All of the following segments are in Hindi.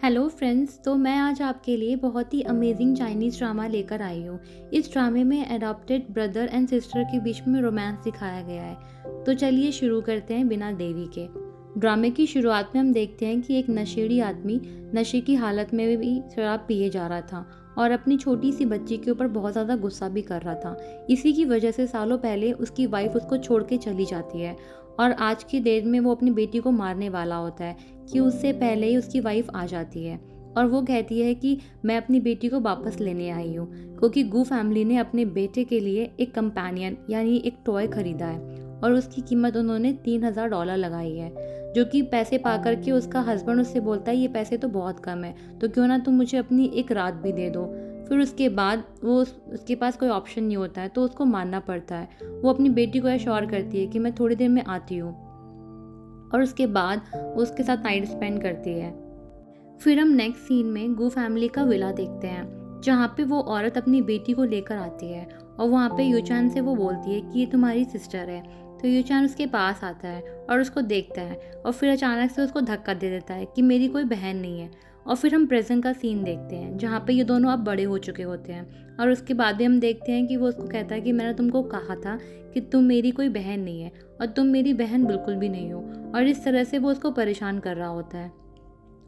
हेलो फ्रेंड्स, तो मैं आज आपके लिए बहुत ही अमेजिंग चाइनीज़ ड्रामा लेकर आई हूँ। इस ड्रामे में एडॉप्टेड ब्रदर एंड सिस्टर के बीच में रोमांस दिखाया गया है। तो चलिए शुरू करते हैं बिना देरी के। ड्रामे की शुरुआत में हम देखते हैं कि एक नशेड़ी आदमी नशे की हालत में भी शराब पिए जा रहा था और अपनी छोटी सी बच्ची के ऊपर बहुत ज़्यादा गुस्सा भी कर रहा था। इसी की वजह से सालों पहले उसकी वाइफ उसको छोड़ के चली जाती है और आज की डेट में वो अपनी बेटी को मारने वाला होता है कि उससे पहले ही उसकी वाइफ आ जाती है और वो कहती है कि मैं अपनी बेटी को वापस लेने आई हूँ, क्योंकि गू फैमिली ने अपने बेटे के लिए एक कंपेनियन यानी एक टॉय खरीदा है और उसकी कीमत उन्होंने $3000 लगाई है। जो कि पैसे पा करके उसका हस्बैंड उससे बोलता है ये पैसे तो बहुत कम है, तो क्यों ना तुम मुझे अपनी एक रात भी दे दो। फिर उसके बाद वो उसके पास कोई ऑप्शन नहीं होता है तो उसको मानना पड़ता है। वो अपनी बेटी को एश्योर करती है कि मैं थोड़ी देर में आती हूँ और उसके बाद वो उसके साथ नाइट स्पेंड करती है। फिर हम नेक्स्ट सीन में गू फैमिली का विला देखते हैं, जहाँ पे वो औरत अपनी बेटी को लेकर आती है और वहाँ पे यूचान से वो बोलती है कि ये तुम्हारी सिस्टर है। तो यूचान उसके पास आता है और उसको देखता है और फिर अचानक से उसको धक्का दे देता है कि मेरी कोई बहन नहीं है। और फिर हम प्रेजेंट का सीन देखते हैं, जहाँ पे ये दोनों अब बड़े हो चुके होते हैं और उसके बाद भी हम देखते हैं कि वो उसको कहता है कि मैंने तुमको कहा था कि तुम मेरी कोई बहन नहीं है और तुम मेरी बहन बिल्कुल भी नहीं हो। और इस तरह से वो उसको परेशान कर रहा होता है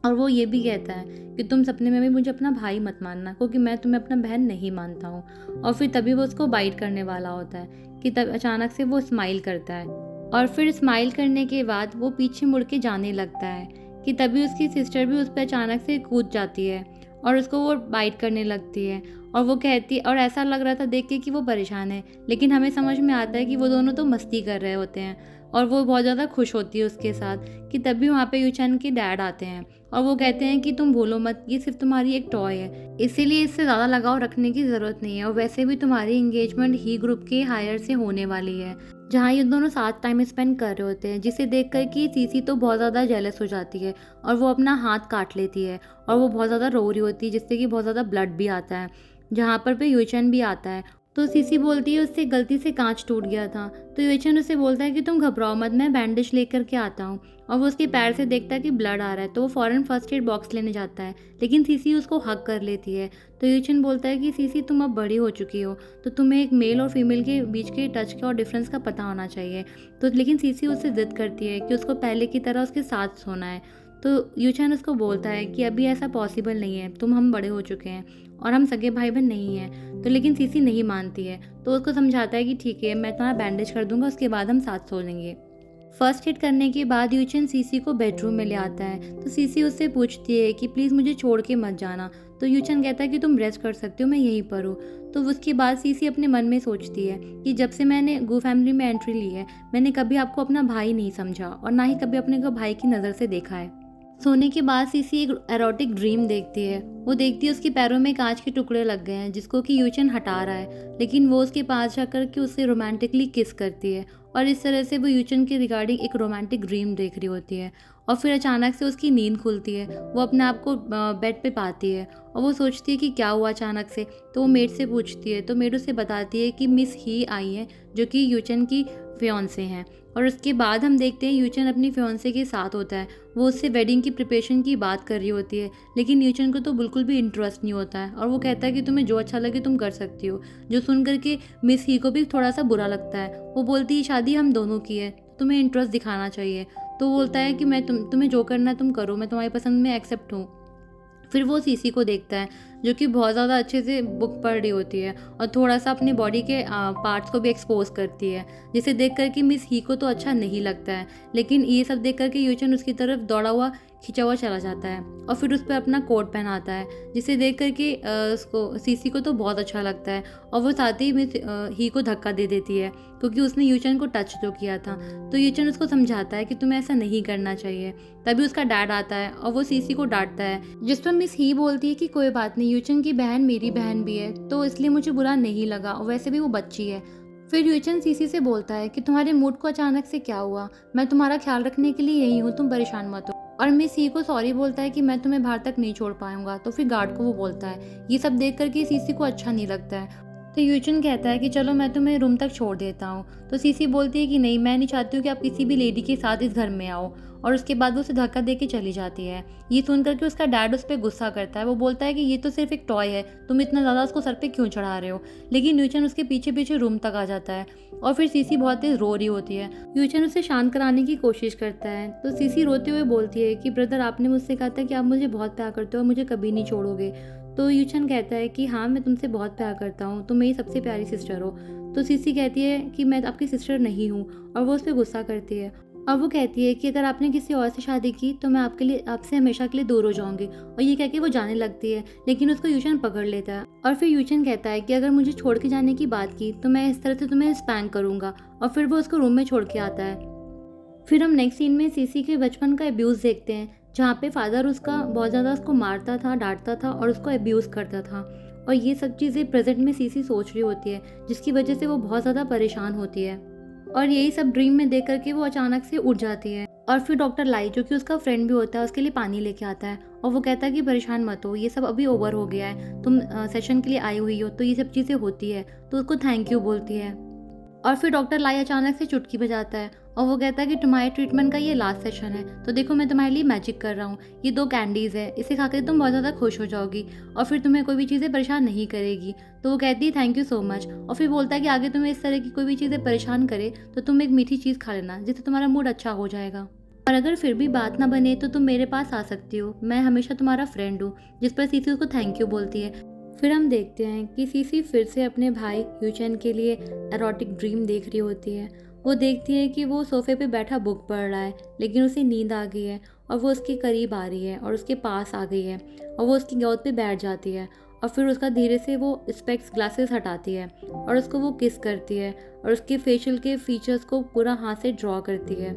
और वो ये भी कहता है कि तुम सपने में भी मुझे अपना भाई मत मानना, क्योंकि मैं तुम्हें अपना बहन नहीं मानता हूँ। और फिर तभी वो उसको बाइट करने वाला होता है कि तब अचानक से वो स्माइल करता है और फिर स्माइल करने के बाद वो पीछे मुड़ के जाने लगता है कि तभी उसकी सिस्टर भी उस पर अचानक से कूद जाती है और उसको वो बाइट करने लगती है। और वो कहती और ऐसा लग रहा था देख के कि वो परेशान है, लेकिन हमें समझ में आता है कि वो दोनों तो मस्ती कर रहे होते हैं और वो बहुत ज़्यादा खुश होती है उसके साथ। कि तभी वहाँ पे यूचन के डैड आते हैं और वो कहते हैं कि तुम भूलो मत, ये सिर्फ तुम्हारी एक टॉय है, इसीलिए इससे ज़्यादा लगाव रखने की ज़रूरत नहीं है। और वैसे भी तुम्हारी एंगेजमेंट ही ग्रुप के हायर से होने वाली है, जहाँ ये दोनों साथ टाइम स्पेंड कर रहे होते हैं। जिसे देख कर कि सीसी तो बहुत ज़्यादा जेलस हो जाती है और वो अपना हाथ काट लेती है और वो बहुत ज़्यादा रो रही होती है, जिससे कि बहुत ज़्यादा ब्लड भी आता है। जहाँ पर पे यूचन भी आता है तो सीसी बोलती है उससे गलती से कांच टूट गया था। तो यूचन उससे बोलता है कि तुम घबराओ मत, मैं बैंडेज लेकर के आता हूँ। और वो उसके पैर से देखता है कि ब्लड आ रहा है तो वो फ़ौरन फर्स्ट एड बॉक्स लेने जाता है, लेकिन सीसी उसको हग कर लेती है। तो यूचन बोलता है कि सीसी तुम अब बड़ी हो चुकी हो, तो तुम्हें एक मेल और फीमेल के बीच के टच का और डिफरेंस का पता होना चाहिए। तो लेकिन सीसी उससे जिद करती है कि उसको पहले की तरह उसके साथ सोना है। तो यूचन उसको बोलता है कि अभी ऐसा पॉसिबल नहीं है, हम बड़े हो चुके हैं और हम सगे भाई बहन नहीं हैं। तो लेकिन सीसी नहीं मानती है, तो उसको समझाता है कि ठीक है मैं तुम्हारा बैंडेज कर दूंगा, उसके बाद हम साथ सो लेंगे। फर्स्ट हिट करने के बाद यूचन सीसी को बेडरूम में ले आता है। तो सीसी उससे पूछती है कि प्लीज़ मुझे छोड़ के मत जाना। तो यूचन कहता है कि तुम रेस्ट कर सकते हो, मैं यहीं पर हूँ। तो उसके बाद सीसी अपने मन में सोचती है कि जब से मैंने गू फैमिली में एंट्री ली है, मैंने कभी आपको अपना भाई नहीं समझा और ना ही कभी अपने को भाई की नज़र से देखा है। सोने के बाद सीसी एक एरोटिक ड्रीम देखती है। वो देखती है उसके पैरों में कांच के टुकड़े लग गए हैं, जिसको कि यूचन हटा रहा है, लेकिन वो उसके पास जाकर के उससे रोमांटिकली किस करती है और इस तरह से वो यूचन के रिगार्डिंग एक रोमांटिक ड्रीम देख रही होती है। और फिर अचानक से उसकी नींद खुलती है, वो अपने आप को बेड पे पाती है और वो सोचती है कि क्या हुआ अचानक से। तो वो मेड से पूछती है, तो मेड उसे बताती है कि मिस ही आई है, जो कि यूचन की फियांसे हैं। और उसके बाद हम देखते हैं यूचन अपनी फियांसे के साथ होता है। वो उससे वेडिंग की प्रिपरेशन की बात कर रही होती है, लेकिन यूचन को तो बिल्कुल भी इंटरेस्ट नहीं होता है और वो कहता है कि तुम्हें जो अच्छा लगे तुम कर सकती हो। जो सुन करके मिस ही को भी थोड़ा सा बुरा लगता है। वो बोलती है शादी हम दोनों की है, तुम्हें इंटरेस्ट दिखाना चाहिए। तो वो बोलता है कि मैं तुम्हें जो करना है तुम करो, मैं तुम्हारी पसंद में एक्सेप्ट हूँ। फिर वो सीसी को देखता है, जो कि बहुत ज़्यादा अच्छे से बुक पढ़ रही होती है और थोड़ा सा अपने बॉडी के पार्ट्स को भी एक्सपोज करती है, जिसे देख कर के मिस ही को तो अच्छा नहीं लगता है। लेकिन ये सब देख कर के यूचन उसकी तरफ दौड़ा हुआ खिंचा हुआ चला जाता है और फिर उस पर अपना कोट पहनाता है, जिसे देख कर के उसको सीसी को तो बहुत अच्छा लगता है और वो साथ ही मिस ही को धक्का दे देती है, क्योंकि उसने यूचन को टच तो किया था। तो यूचन उसको समझाता है कि तुम्हें ऐसा नहीं करना चाहिए। तभी उसका डैड आता है और वो सीसी को डांटता है, जिस पर मिस ही बोलती है कि कोई बात नहीं, यूचन की बहन मेरी बहन भी है, तो इसलिए मुझे बुरा नहीं लगा और वैसे भी वो बच्ची है। फिर यूचन सीसी से बोलता है कि तुम्हारे मूड को अचानक से क्या हुआ, मैं तुम्हारा ख्याल रखने के लिए यही हूँ, तुम परेशान मत हो। और मिस ही को सॉरी बोलता है कि मैं तुम्हें बाहर तक नहीं छोड़ पाऊंगा। तो फिर गार्ड को वो बोलता है। ये सब देख करके सीसी को अच्छा नहीं लगता है, तो यूचन कहता है कि चलो मैं तुम्हें रूम तक छोड़ देता हूँ। तो सीसी बोलती है कि नहीं, मैं नहीं चाहती हूँ कि आप किसी भी लेडी के साथ इस घर में आओ, और उसके बाद वो उसे धक्का दे के चली जाती है। ये सुनकर के उसका डैड उस पर गुस्सा करता है। वो बोलता है कि ये तो सिर्फ एक टॉय है, तुम इतना ज़्यादा उसको सर पे क्यों चढ़ा रहे हो। लेकिन यूचन उसके पीछे पीछे रूम तक आ जाता है और फिर सीसी बहुत तेज रो रही होती है। यूचन उसे शांत कराने की कोशिश करता है। तो सीसी रोते हुए बोलती है कि ब्रदर, आपने मुझसे कहा था कि आप मुझे बहुत प्यार करते हो और मुझे कभी नहीं छोड़ोगे। तो यूचन कहता है कि हाँ, मैं तुमसे बहुत प्यार करता हूँ, तुम मेरी सबसे प्यारी सिस्टर हो। तो सीसी कहती है कि मैं आपकी सिस्टर नहीं हूँ, और वो उस पर गुस्सा करती है। और वो कहती है कि अगर आपने किसी और से शादी की तो मैं आपसे हमेशा के लिए दूर हो जाऊंगी। और ये कह के वो जाने लगती है, लेकिन उसको यूचन पकड़ लेता है। और फिर यूचन कहता है कि अगर मुझे छोड़ के जाने की बात की तो मैं इस तरह से तुम्हें स्पैंक करूंगा। और फिर वो उसको रूम में छोड़ के आता है। फिर हम नेक्स्ट सीन में सीसी के बचपन का अब्यूज़ देखते हैं, जहाँ पे फादर उसका बहुत ज़्यादा उसको मारता था, डांटता था और उसको अब्यूज़ करता था। और ये सब चीज़ें प्रेजेंट में सीसी सोच रही होती है, जिसकी वजह से वो बहुत ज़्यादा परेशान होती है। और यही सब ड्रीम में देख करके वो अचानक से उठ जाती है। और फिर डॉक्टर लाई, जो कि उसका फ्रेंड भी होता है, उसके लिए पानी लेके आता है। और वो कहता है कि परेशान मत हो, ये सब अभी ओवर हो गया है, तुम सेशन के लिए आई हुई हो तो ये सब चीज़ें होती है। तो उसको थैंक यू बोलती है। और फिर डॉक्टर लाई अचानक से चुटकी बजाता है और वो कहता है कि तुम्हारे ट्रीटमेंट का ये लास्ट सेशन है, तो देखो मैं तुम्हारे लिए मैजिक कर रहा हूँ। ये 2 कैंडीज़ है, इसे खाकर तुम बहुत ज़्यादा खुश हो जाओगी और फिर तुम्हें कोई भी चीज़ें परेशान नहीं करेगी। तो वो कहती है थैंक यू सो मच। और फिर बोलता है कि आगे तुम्हें इस तरह की कोई भी चीज़ें परेशान करे तो तुम एक मीठी चीज़ खा लेना, जिससे तुम्हारा मूड अच्छा हो जाएगा। और अगर फिर भी बात ना बने तो तुम मेरे पास आ सकती हो, मैं हमेशा तुम्हारा फ्रेंड हूँ। जिस पर सीसी उसको थैंक यू बोलती है। फिर हम देखते हैं कि सीसी फिर से अपने भाई यूचन के लिए एरोटिक ड्रीम देख रही होती है। वो देखती है कि वो सोफे पे बैठा बुक पढ़ रहा है, लेकिन उसे नींद आ गई है और वो उसके करीब आ रही है और उसके पास आ गई है और वो उसकी गोद पे बैठ जाती है। और फिर उसका धीरे से वो स्पेक्स ग्लासेस हटाती है और उसको वो किस करती है और उसके फेशियल के फीचर्स को पूरा हाथ से ड्रॉ करती है।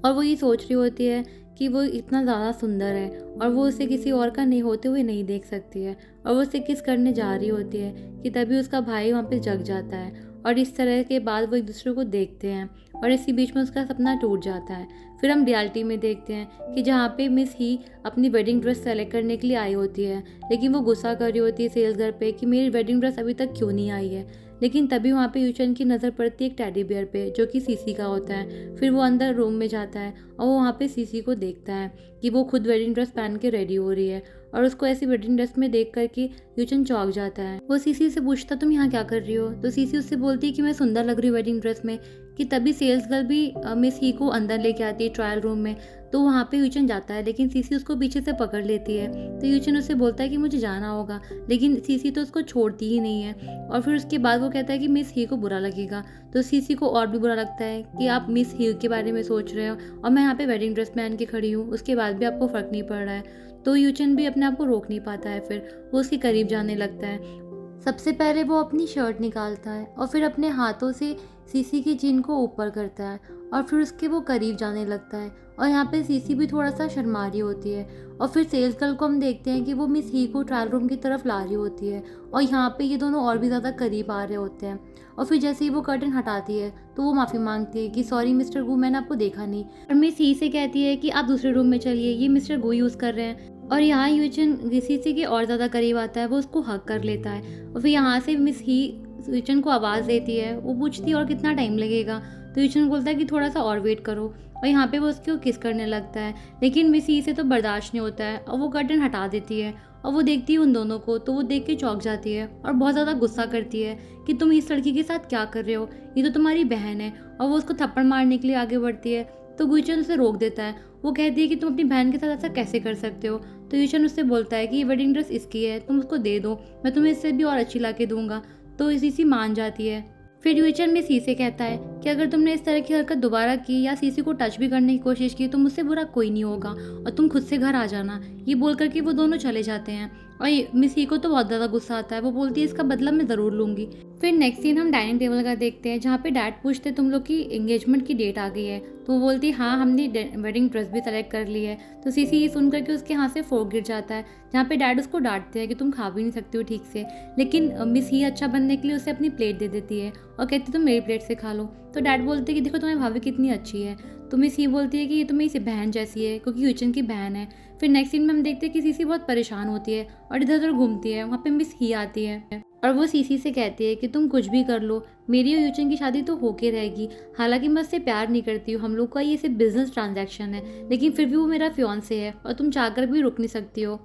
और वो ये सोच रही होती है कि वो इतना ज़्यादा सुंदर है और वो उसे किसी और का नहीं होते हुए नहीं देख सकती है। और वो उसे किस करने जा रही होती है कि तभी उसका भाई वहाँ पे जग जाता है। और इस तरह के बाद वो एक दूसरे को देखते हैं और इसी बीच में उसका सपना टूट जाता है। फिर हम रियलिटी में देखते हैं कि जहाँ पे मिस ही अपनी वेडिंग ड्रेस सेलेक्ट करने के लिए आई होती है, लेकिन वो गुस्सा कर रही होती है सेल्स गर्ल पे कि मेरी वेडिंग ड्रेस अभी तक क्यों नहीं आई है। लेकिन तभी वहाँ पे यूचन की नज़र पड़ती है एक टेडी बियर पे, जो कि सीसी का होता है। फिर वो अंदर रूम में जाता है और वो वहाँ पे सीसी को देखता है कि वो खुद वेडिंग ड्रेस पहन के रेडी हो रही है और उसको ऐसी वेडिंग ड्रेस में देख करके यूचन चौंक जाता है। वो सीसी से पूछता तुम यहाँ क्या कर रही हो। तो सीसी उससे बोलती है कि मैं सुंदर लग रही हूँ वेडिंग ड्रेस में। कि तभी सेल्स गर्ल भी मिस ही को अंदर लेके आती है ट्रायल रूम में। तो वहाँ पे यूचन जाता है, लेकिन सीसी उसको पीछे से पकड़ लेती है। तो यूचन उससे बोलता है कि मुझे जाना होगा, लेकिन सीसी तो उसको छोड़ती ही नहीं है। और फिर उसके बाद वो कहता है कि मिस ही को बुरा लगेगा। तो सीसी को और भी बुरा लगता है कि आप मिस ही के बारे में सोच रहे हो और मैं यहाँ पे वेडिंग ड्रेस पहन के खड़ी हूँ, उसके बाद भी आपको फ़र्क नहीं पड़ रहा है। तो यूचन भी अपने आप को रोक नहीं पाता है, फिर वो उसके करीब जाने लगता है। सबसे पहले वो अपनी शर्ट निकालता है और फिर अपने हाथों से सीसी की चिन को ऊपर करता है और फिर उसके वो करीब जाने लगता है। और यहाँ पे सीसी भी थोड़ा सा शर्मा रही होती है। और फिर सेल्स गर्ल को हम देखते हैं कि वो मिस ही को ट्रायल रूम की तरफ ला रही होती है और यहाँ पे ये दोनों और भी ज़्यादा करीब आ रहे होते हैं। और फिर जैसे ही वो कर्टन हटाती है तो वो माफ़ी मांगती है कि सॉरी मिस्टर गू, मैंने आपको देखा नहीं। और मिस ही से कहती है कि आप दूसरे रूम में चलिए, ये मिस्टर गू यूज़ कर रहे हैं। और यहाँ यूचन सीसी के और ज़्यादा करीब आता है, वो उसको हक कर लेता है। और फिर यहाँ से मिस ही यूचन को आवाज़ देती है। वो पूछती है और कितना टाइम लगेगा। तो यूचन बोलता है कि थोड़ा सा और वेट करो। और यहाँ पे वो उसको किस करने लगता है, लेकिन मिस ही से तो बर्दाश्त नहीं होता है और वो कर्टन हटा देती है। और वो देखती है उन दोनों को, तो वो देख के चौंक जाती है और बहुत ज़्यादा गुस्सा करती है कि तुम इस लड़की के साथ क्या कर रहे हो, ये तो तुम्हारी बहन है। और वो उसको थप्पड़ मारने के लिए आगे बढ़ती है, तो यूचन उसे रोक देता है। वो कहती है कि तुम अपनी बहन के साथ ऐसा कैसे कर सकते हो। तो यूचन उससे बोलता है कि ये वेडिंग ड्रेस इसकी है, तुम उसको दे दो, मैं तुम्हें इससे भी और अच्छी ला के दूंगा। तो सीसी मान जाती है। फिर यूचन में सी से कहता है कि अगर तुमने इस तरह की हरकत दोबारा की या सीसी को टच भी करने की कोशिश की तो मुझसे बुरा कोई नहीं होगा और तुम खुद से घर आ जाना। ये बोल करके वो दोनों चले जाते हैं और मिस ही को तो बहुत ज़्यादा गुस्सा आता है। वो बोलती है इसका बदला मैं ज़रूर लूँगी। फिर नेक्स्ट सीन हम डाइनिंग टेबल का देखते हैं, जहाँ पे डैड पूछते तुम लोग की एंगेजमेंट की डेट आ गई है। तो वो बोलती है हाँ, हमने वेडिंग ड्रेस भी सेलेक्ट कर ली है। तो सीसी ये सुन करके उसके हाथ से फोर्क गिर जाता है, जहाँ पे डैड उसको डांटते हैं कि तुम खा भी नहीं सकती हो ठीक से। लेकिन मिस ही अच्छा बनने के लिए उसे अपनी प्लेट दे देती है और कहती तुम मेरी प्लेट से खा लो। तो डैड बोलते हैं कि देखो तुम्हारी भाभी कितनी अच्छी है। तो मिस ही बोलती है कि ये तो मेरी बहन जैसी है, क्योंकि यूचन की बहन है। फिर नेक्स्ट सीन में हम देखते हैं कि सीसी बहुत परेशान होती है और इधर उधर घूमती है। वहाँ पे मिस ही आती है और वो सीसी से कहती है कि तुम कुछ भी कर लो, मेरी और यूचन की शादी तो होके रहेगी। हालांकि मैं उससे प्यार नहीं करती हूँ, हम लोग का ये सिर्फ बिजनेस ट्रांजैक्शन है, लेकिन फिर भी वो मेरा फियांसे है और तुम चाहकर भी रुक नहीं सकती हो।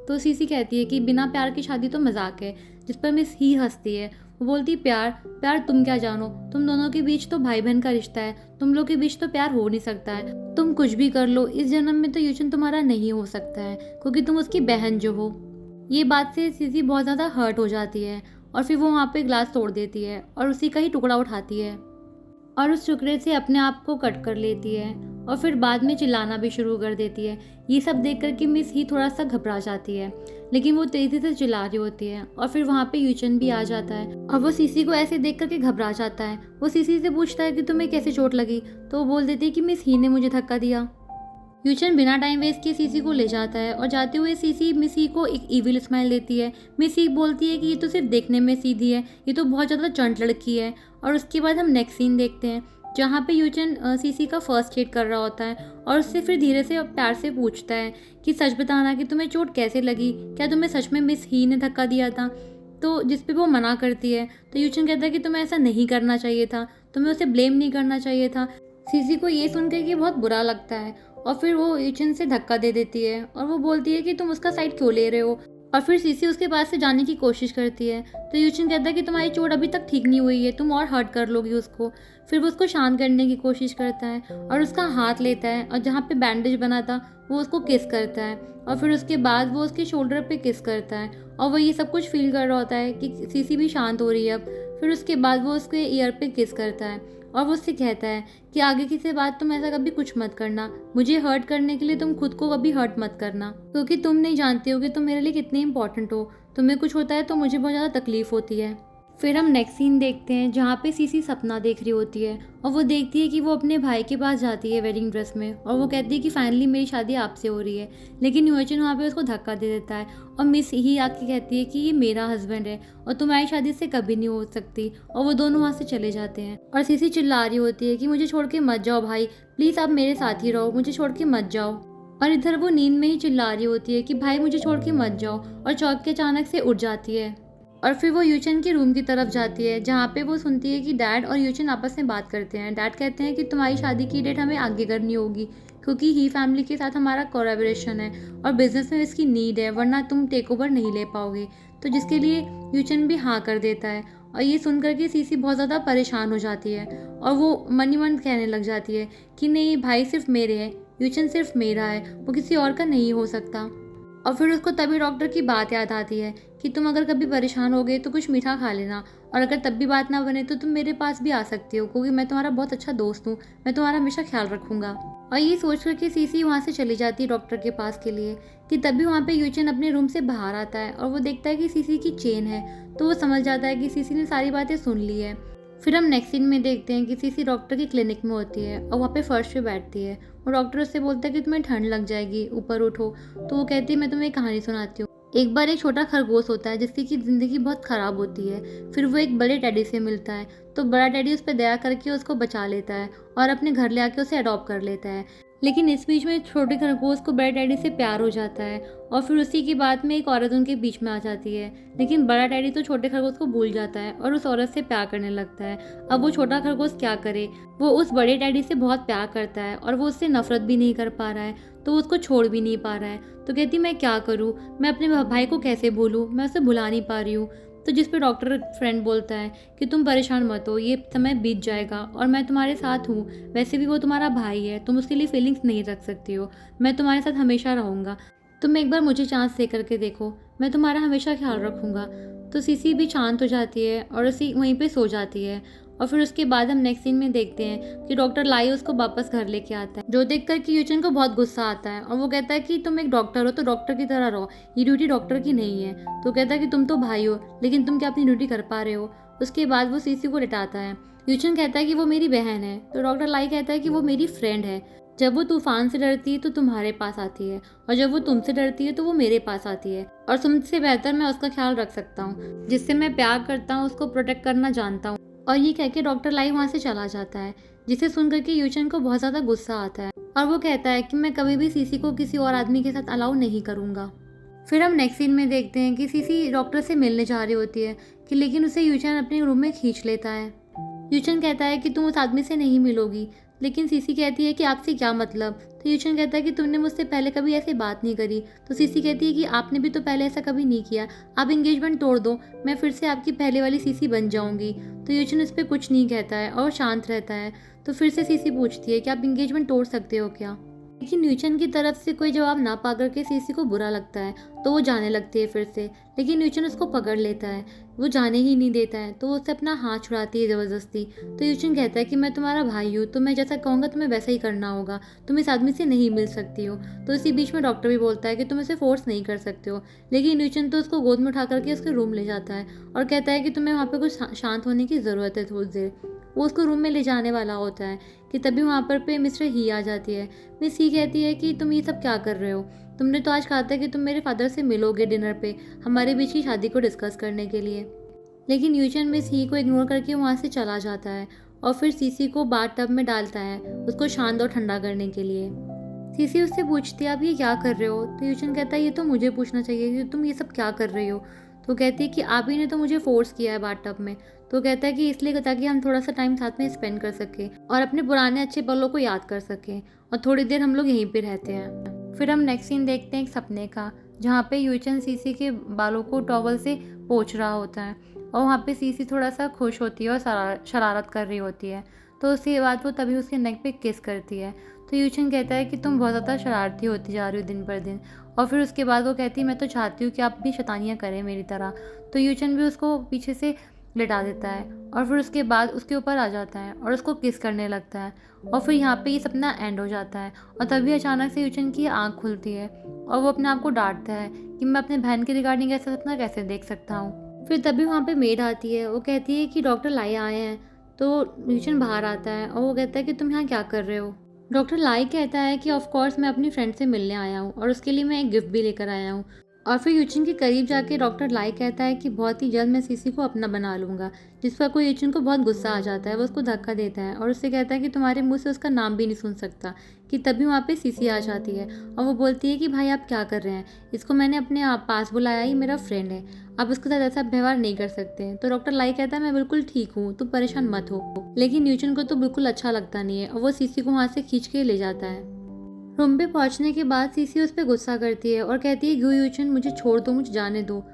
तो सीसी कहती है कि बिना प्यार की शादी तो मजाक है, जिस पर मिस ही हंसती है। वो बोलती है प्यार प्यार तुम क्या जानो, तुम दोनों के बीच तो भाई बहन का रिश्ता है, तुम लोग के बीच तो प्यार हो नहीं सकता है। तुम कुछ भी कर लो, इस जन्म में तो यूचन तुम्हारा नहीं हो सकता है, क्योंकि तुम उसकी बहन जो हो। ये बात से सीसी बहुत ज़्यादा हर्ट हो जाती है और फिर वो वहाँ पे ग्लास तोड़ देती है और उसी का ही टुकड़ा उठाती है और उस टुकड़े से अपने आप को कट कर लेती है और फिर बाद में चिल्लाना भी शुरू कर देती है। ये सब देख कर के मिस ही थोड़ा सा घबरा जाती है, लेकिन वो तेज़ी से चिल्ला रही होती है और फिर वहाँ पे यूचन भी आ जाता है और वो सीसी को ऐसे देख कर के घबरा जाता है। वो सीसी से पूछता है कि तुम्हें कैसे चोट लगी, तो वो बोल देती है कि मिस ही ने मुझे धक्का दिया। यूचन बिना टाइम वेस्ट किए सीसी को ले जाता है और जाते हुए सीसी मिस ही को एक इविल स्माइल देती है। मिस ही बोलती है कि ये तो सिर्फ देखने में सीधी है, ये तो बहुत ज़्यादा चंट लड़की है। और उसके बाद हम नेक्स्ट सीन देखते हैं जहाँ पे यूचन सीसी का फर्स्ट एड कर रहा होता है और उससे फिर धीरे से और प्यार से पूछता है कि सच बताना कि तुम्हें चोट कैसे लगी, क्या तुम्हें सच में मिस ही ने धक्का दिया था। तो जिस पे वो मना करती है तो यूचन कहता है कि तुम्हें ऐसा नहीं करना चाहिए था, तुम्हें उसे ब्लेम नहीं करना चाहिए था। सीसी को ये सुन के बहुत बुरा लगता है और फिर वो यूचन से धक्का दे देती है और वो बोलती है कि तुम उसका साइड क्यों ले रहे हो। और फिर सीसी उसके पास से जाने की कोशिश करती है तो यूचन कहता है कि तुम्हारी चोट अभी तक ठीक नहीं हुई है, तुम और हर्ट कर लोगी उसको। फिर वो उसको शांत करने की कोशिश करता है और उसका हाथ लेता है और जहाँ पे बैंडेज बना था वो उसको किस करता है और फिर उसके बाद वो उसके शोल्डर पे किस करता है और वो ये सब कुछ फील कर रहा होता है कि सीसी भी शांत हो रही है अब। फिर उसके बाद वो उसके ईयर पे किस करता है और वो उससे कहता है कि आगे किसी बात तुम ऐसा कभी कुछ मत करना, मुझे हर्ट करने के लिए तुम खुद को कभी हर्ट मत करना, क्योंकि तुम नहीं जानती हो कि तुम मेरे लिए कितने इंपॉर्टेंट हो। तुम्हें कुछ होता है तो मुझे बहुत ज़्यादा तकलीफ होती है। फिर हम नेक्स्ट सीन देखते हैं जहाँ पे सीसी सपना देख रही होती है और वो देखती है कि वो अपने भाई के पास जाती है वेडिंग ड्रेस में और वो कहती है कि फाइनली मेरी शादी आपसे हो रही है। लेकिन यूचन वहाँ पे उसको धक्का दे देता है और मिस ही आके कहती है कि ये मेरा हस्बैंड है और तुम्हारी शादी से कभी नहीं हो सकती, और वो दोनों वहाँ से चले जाते हैं। और सीसी चिल्ला रही होती है कि मुझे छोड़ के मत जाओ भाई, प्लीज़ आप मेरे साथ ही रहो, मुझे छोड़ के मत जाओ। और इधर वो नींद में ही चिल्ला रही होती है कि भाई मुझे छोड़ के मत जाओ, और चौंक के अचानक से उठ जाती है और फिर वो यूचन के रूम की तरफ जाती है जहाँ पे वो सुनती है कि डैड और यूचन आपस में बात करते हैं। डैड कहते हैं कि तुम्हारी शादी की डेट हमें आगे करनी होगी क्योंकि ही फैमिली के साथ हमारा कोलैबोरेशन है और बिजनेस में इसकी नीड है, वरना तुम टेक ओवर नहीं ले पाओगे। तो जिसके लिए यूचन भी हाँ कर देता है और ये सुन करके सीसी बहुत ज़्यादा परेशान हो जाती है और वो मन ही मन कहने लग जाती है कि नहीं भाई सिर्फ मेरे है, यूचन सिर्फ मेरा है, वो किसी और का नहीं हो सकता। और फिर उसको तभी डॉक्टर की बात याद आती है कि तुम अगर कभी परेशान हो गए तो कुछ मीठा खा लेना, और अगर तब भी बात ना बने तो तुम मेरे पास भी आ सकती हो क्योंकि मैं तुम्हारा बहुत अच्छा दोस्त हूँ, मैं तुम्हारा हमेशा ख्याल रखूंगा। और ये सोच करके सीसी वहाँ से चली जाती है डॉक्टर के पास के लिए कि तभी वहाँ पे यूचन अपने रूम से बाहर आता है और वो देखता है कि सीसी की चेन है, तो वो समझ जाता है कि सीसी ने सारी बातें सुन ली है। फिर हम नेक्स्ट सीन में देखते हैं कि सीसी डॉक्टर की क्लिनिक में होती है और वहाँ पे फर्श पे बैठती है और डॉक्टर उससे बोलता है कि तुम्हें ठंड लग जाएगी, ऊपर उठो। तो वो कहती है मैं तुम्हें एक कहानी सुनाती हूँ। एक बार एक छोटा खरगोश होता है जिसकी ज़िंदगी बहुत ख़राब होती है। फिर वो एक बड़े डैडी से मिलता है तो बड़ा डैडी उस पर दया करके उसको बचा लेता है और अपने घर ले आके उसे अडॉप्ट कर लेता है। लेकिन इस बीच में छोटे खरगोश को बड़े डैडी से प्यार हो जाता है और फिर उसी की बात में एक औरत उनके बीच में आ जाती है। लेकिन बड़ा डैडी तो छोटे खरगोश को भूल जाता है और उस औरत से प्यार करने लगता है। अब वो छोटा खरगोश क्या करे, वो उस बड़े डैडी से बहुत प्यार करता है और वो उससे नफरत भी नहीं कर पा रहा है, तो वो उसको छोड़ भी नहीं पा रहा है। तो कहती मैं क्या करूँ, मैं अपने भाई को कैसे भूलूँ, मैं उसे भुला नहीं पा रही हूँ। तो जिस पे डॉक्टर फ्रेंड बोलता है कि तुम परेशान मत हो, ये समय बीत जाएगा और मैं तुम्हारे साथ हूँ, वैसे भी वो तुम्हारा भाई है, तुम उसके लिए फीलिंग्स नहीं रख सकती हो, मैं तुम्हारे साथ हमेशा रहूँगा, तुम एक बार मुझे चांस दे करके देखो, मैं तुम्हारा हमेशा ख्याल रखूँगा। तो सीसी भी शांत हो जाती है और उसी वहीं पे सो जाती है। और फिर उसके बाद हम नेक्स्ट सीन में देखते हैं कि डॉक्टर लाई उसको वापस घर लेके आता है, जो देखकर कि यूचन को बहुत गुस्सा आता है और वो कहता है कि तुम एक डॉक्टर हो तो डॉक्टर की तरह रहो, ये ड्यूटी डॉक्टर की नहीं है। तो कहता है कि तुम तो भाई हो लेकिन तुम क्या अपनी ड्यूटी कर पा रहे हो। उसके बाद वो सीसी को लिटाता है। यूचन कहता है कि वो मेरी बहन है, तो डॉक्टर लाई कहता है कि वो मेरी फ्रेंड है, जब वो तूफान से डरती है तो तुम्हारे पास आती है और जब वो तुमसे डरती है तो वो मेरे पास आती है, और तुमसे बेहतर मैं उसका ख्याल रख सकता हूँ, जिससे मैं प्यार करता हूँ उसको प्रोटेक्ट करना जानता हूँ। और ये कह के डॉक्टर लाई वहाँ से चला जाता है, जिसे सुनकर के यूचन को बहुत ज़्यादा गुस्सा आता है और वो कहता है कि मैं कभी भी सीसी को किसी और आदमी के साथ अलाउ नहीं करूँगा। फिर हम नेक्स्ट सीन में देखते हैं कि सीसी डॉक्टर से मिलने जा रही होती है कि लेकिन उसे यूचन अपने रूम में खींच लेता है। यूचन कहता है कि तुम उस आदमी से नहीं मिलोगी, लेकिन सीसी कहती है कि आपसे क्या मतलब। तो यूचन कहता है कि तुमने मुझसे पहले कभी ऐसे बात नहीं करी। तो सीसी कहती है कि आपने भी तो पहले ऐसा कभी नहीं किया, आप एंगेजमेंट तोड़ दो, मैं फिर से आपकी पहले वाली सीसी बन जाऊंगी। तो यूचन इस पर कुछ नहीं कहता है और शांत रहता है। तो फिर से सीसी पूछती है कि आप एंगेजमेंट तोड़ सकते हो क्या, लेकिन न्यूचन की तरफ से कोई जवाब ना पाकर के सीसी को बुरा लगता है। तो वो जाने लगती है फिर से, लेकिन न्यूचन उसको पकड़ लेता है, वो जाने ही नहीं देता है। तो वो उससे अपना हाथ छुड़ाती है ज़बरदस्ती। तो यूचन कहता है कि मैं तुम्हारा भाई हूँ, तो मैं जैसा कहूँगा तुम्हें वैसा ही करना होगा, तुम इस आदमी से नहीं मिल सकती हो। तो इसी बीच में डॉक्टर भी बोलता है कि तुम इसे फोर्स नहीं कर सकते हो, लेकिन न्यूचन तो उसको गोद में उठा करके उसके रूम ले जाता है और कहता है कि तुम्हें वहाँ पर कुछ शांत होने की ज़रूरत है थोड़ी देर। वो उसको रूम में ले जाने वाला होता है कि तभी वहाँ पर पे मिस्टर ही आ जाती है। मिस ही कहती है कि तुम ये सब क्या कर रहे हो, तुमने तो आज कहा था कि तुम मेरे फादर से मिलोगे डिनर पे हमारे बीच की शादी को डिस्कस करने के लिए। लेकिन यूचन मिस ही को इग्नोर करके वहाँ से चला जाता है और फिर सीसी को बाथ टब में डालता है उसको शांत और ठंडा करने के लिए। सीसी उससे पूछती है आप ये क्या कर रहे हो। तो यूचन कहता है ये तो मुझे पूछना चाहिए कि तुम ये सब क्या कर रही हो। तो कहती है कि आप ही ने तो मुझे फोर्स किया है बाथ टब में। तो कहता है कि इसलिए ताकि हम थोड़ा सा टाइम साथ में स्पेंड कर सकें और अपने पुराने अच्छे पलों को याद कर सकें, और थोड़ी देर हम लोग यहीं पे रहते हैं। फिर हम नेक्स्ट सीन देखते हैं एक सपने का, जहाँ पे यूचन सीसी के बालों को टॉवल से पोंछ रहा होता है और वहाँ पे सीसी थोड़ा सा खुश होती है और शरारत कर रही होती है। तो उसके बाद वो तभी उसके नेक पे किस करती है। तो यूचन कहता है कि तुम बहुत ज़्यादा शरारती होती जा रही हो दिन पर दिन। और फिर उसके बाद वो कहती है मैं तो चाहती हूँ कि आप भी शैतानियाँ करें मेरी तरह। तो यूचन भी उसको पीछे से लिटा देता है और फिर उसके बाद उसके ऊपर आ जाता है और उसको किस करने लगता है। और फिर यहाँ पे ये सपना एंड हो जाता है और तभी अचानक से यूचन की आँख खुलती है और वो अपने आप को डांटता है कि मैं अपने बहन के रिगार्डिंग ऐसा सपना कैसे देख सकता हूँ। फिर तभी वहाँ पे मेड आती है, वो कहती है कि डॉक्टर लाई आए हैं। तो यूचन बाहर आता है और वो कहता है कि तुम यहाँ क्या कर रहे हो। डॉक्टर लाई कहता है कि ऑफ कोर्स मैं अपनी फ्रेंड से मिलने आया हूँ और उसके लिए मैं एक गिफ्ट भी लेकर आया हूँ। और फिर यूचिन के करीब जाके डॉक्टर लाई कहता है कि बहुत ही जल्द मैं सीसी को अपना बना लूँगा, जिस पर कोई यूचिन को बहुत गुस्सा आ जाता है। वो उसको धक्का देता है और उससे कहता है कि तुम्हारे मुंह से उसका नाम भी नहीं सुन सकता। कि तभी वहाँ पे सीसी आ जाती है और वो बोलती है कि भाई आप क्या कर रहे हैं, इसको मैंने अपने आप पास बुलाया ही मेरा फ्रेंड है, आप उसके साथ ऐसा व्यवहार नहीं कर सकते। तो डॉक्टर लाई कहता है मैं बिल्कुल ठीक हूँ, तू परेशान मत हो। लेकिन यूचिन को तो बिल्कुल अच्छा लगता नहीं है और वो सीसी को वहाँ से खींच के ले जाता है। रूम पे पहुंचने के बाद सीसी उस पर गुस्सा करती है और कहती है गु यूचन मुझे छोड़ दो, मुझे जाने दो।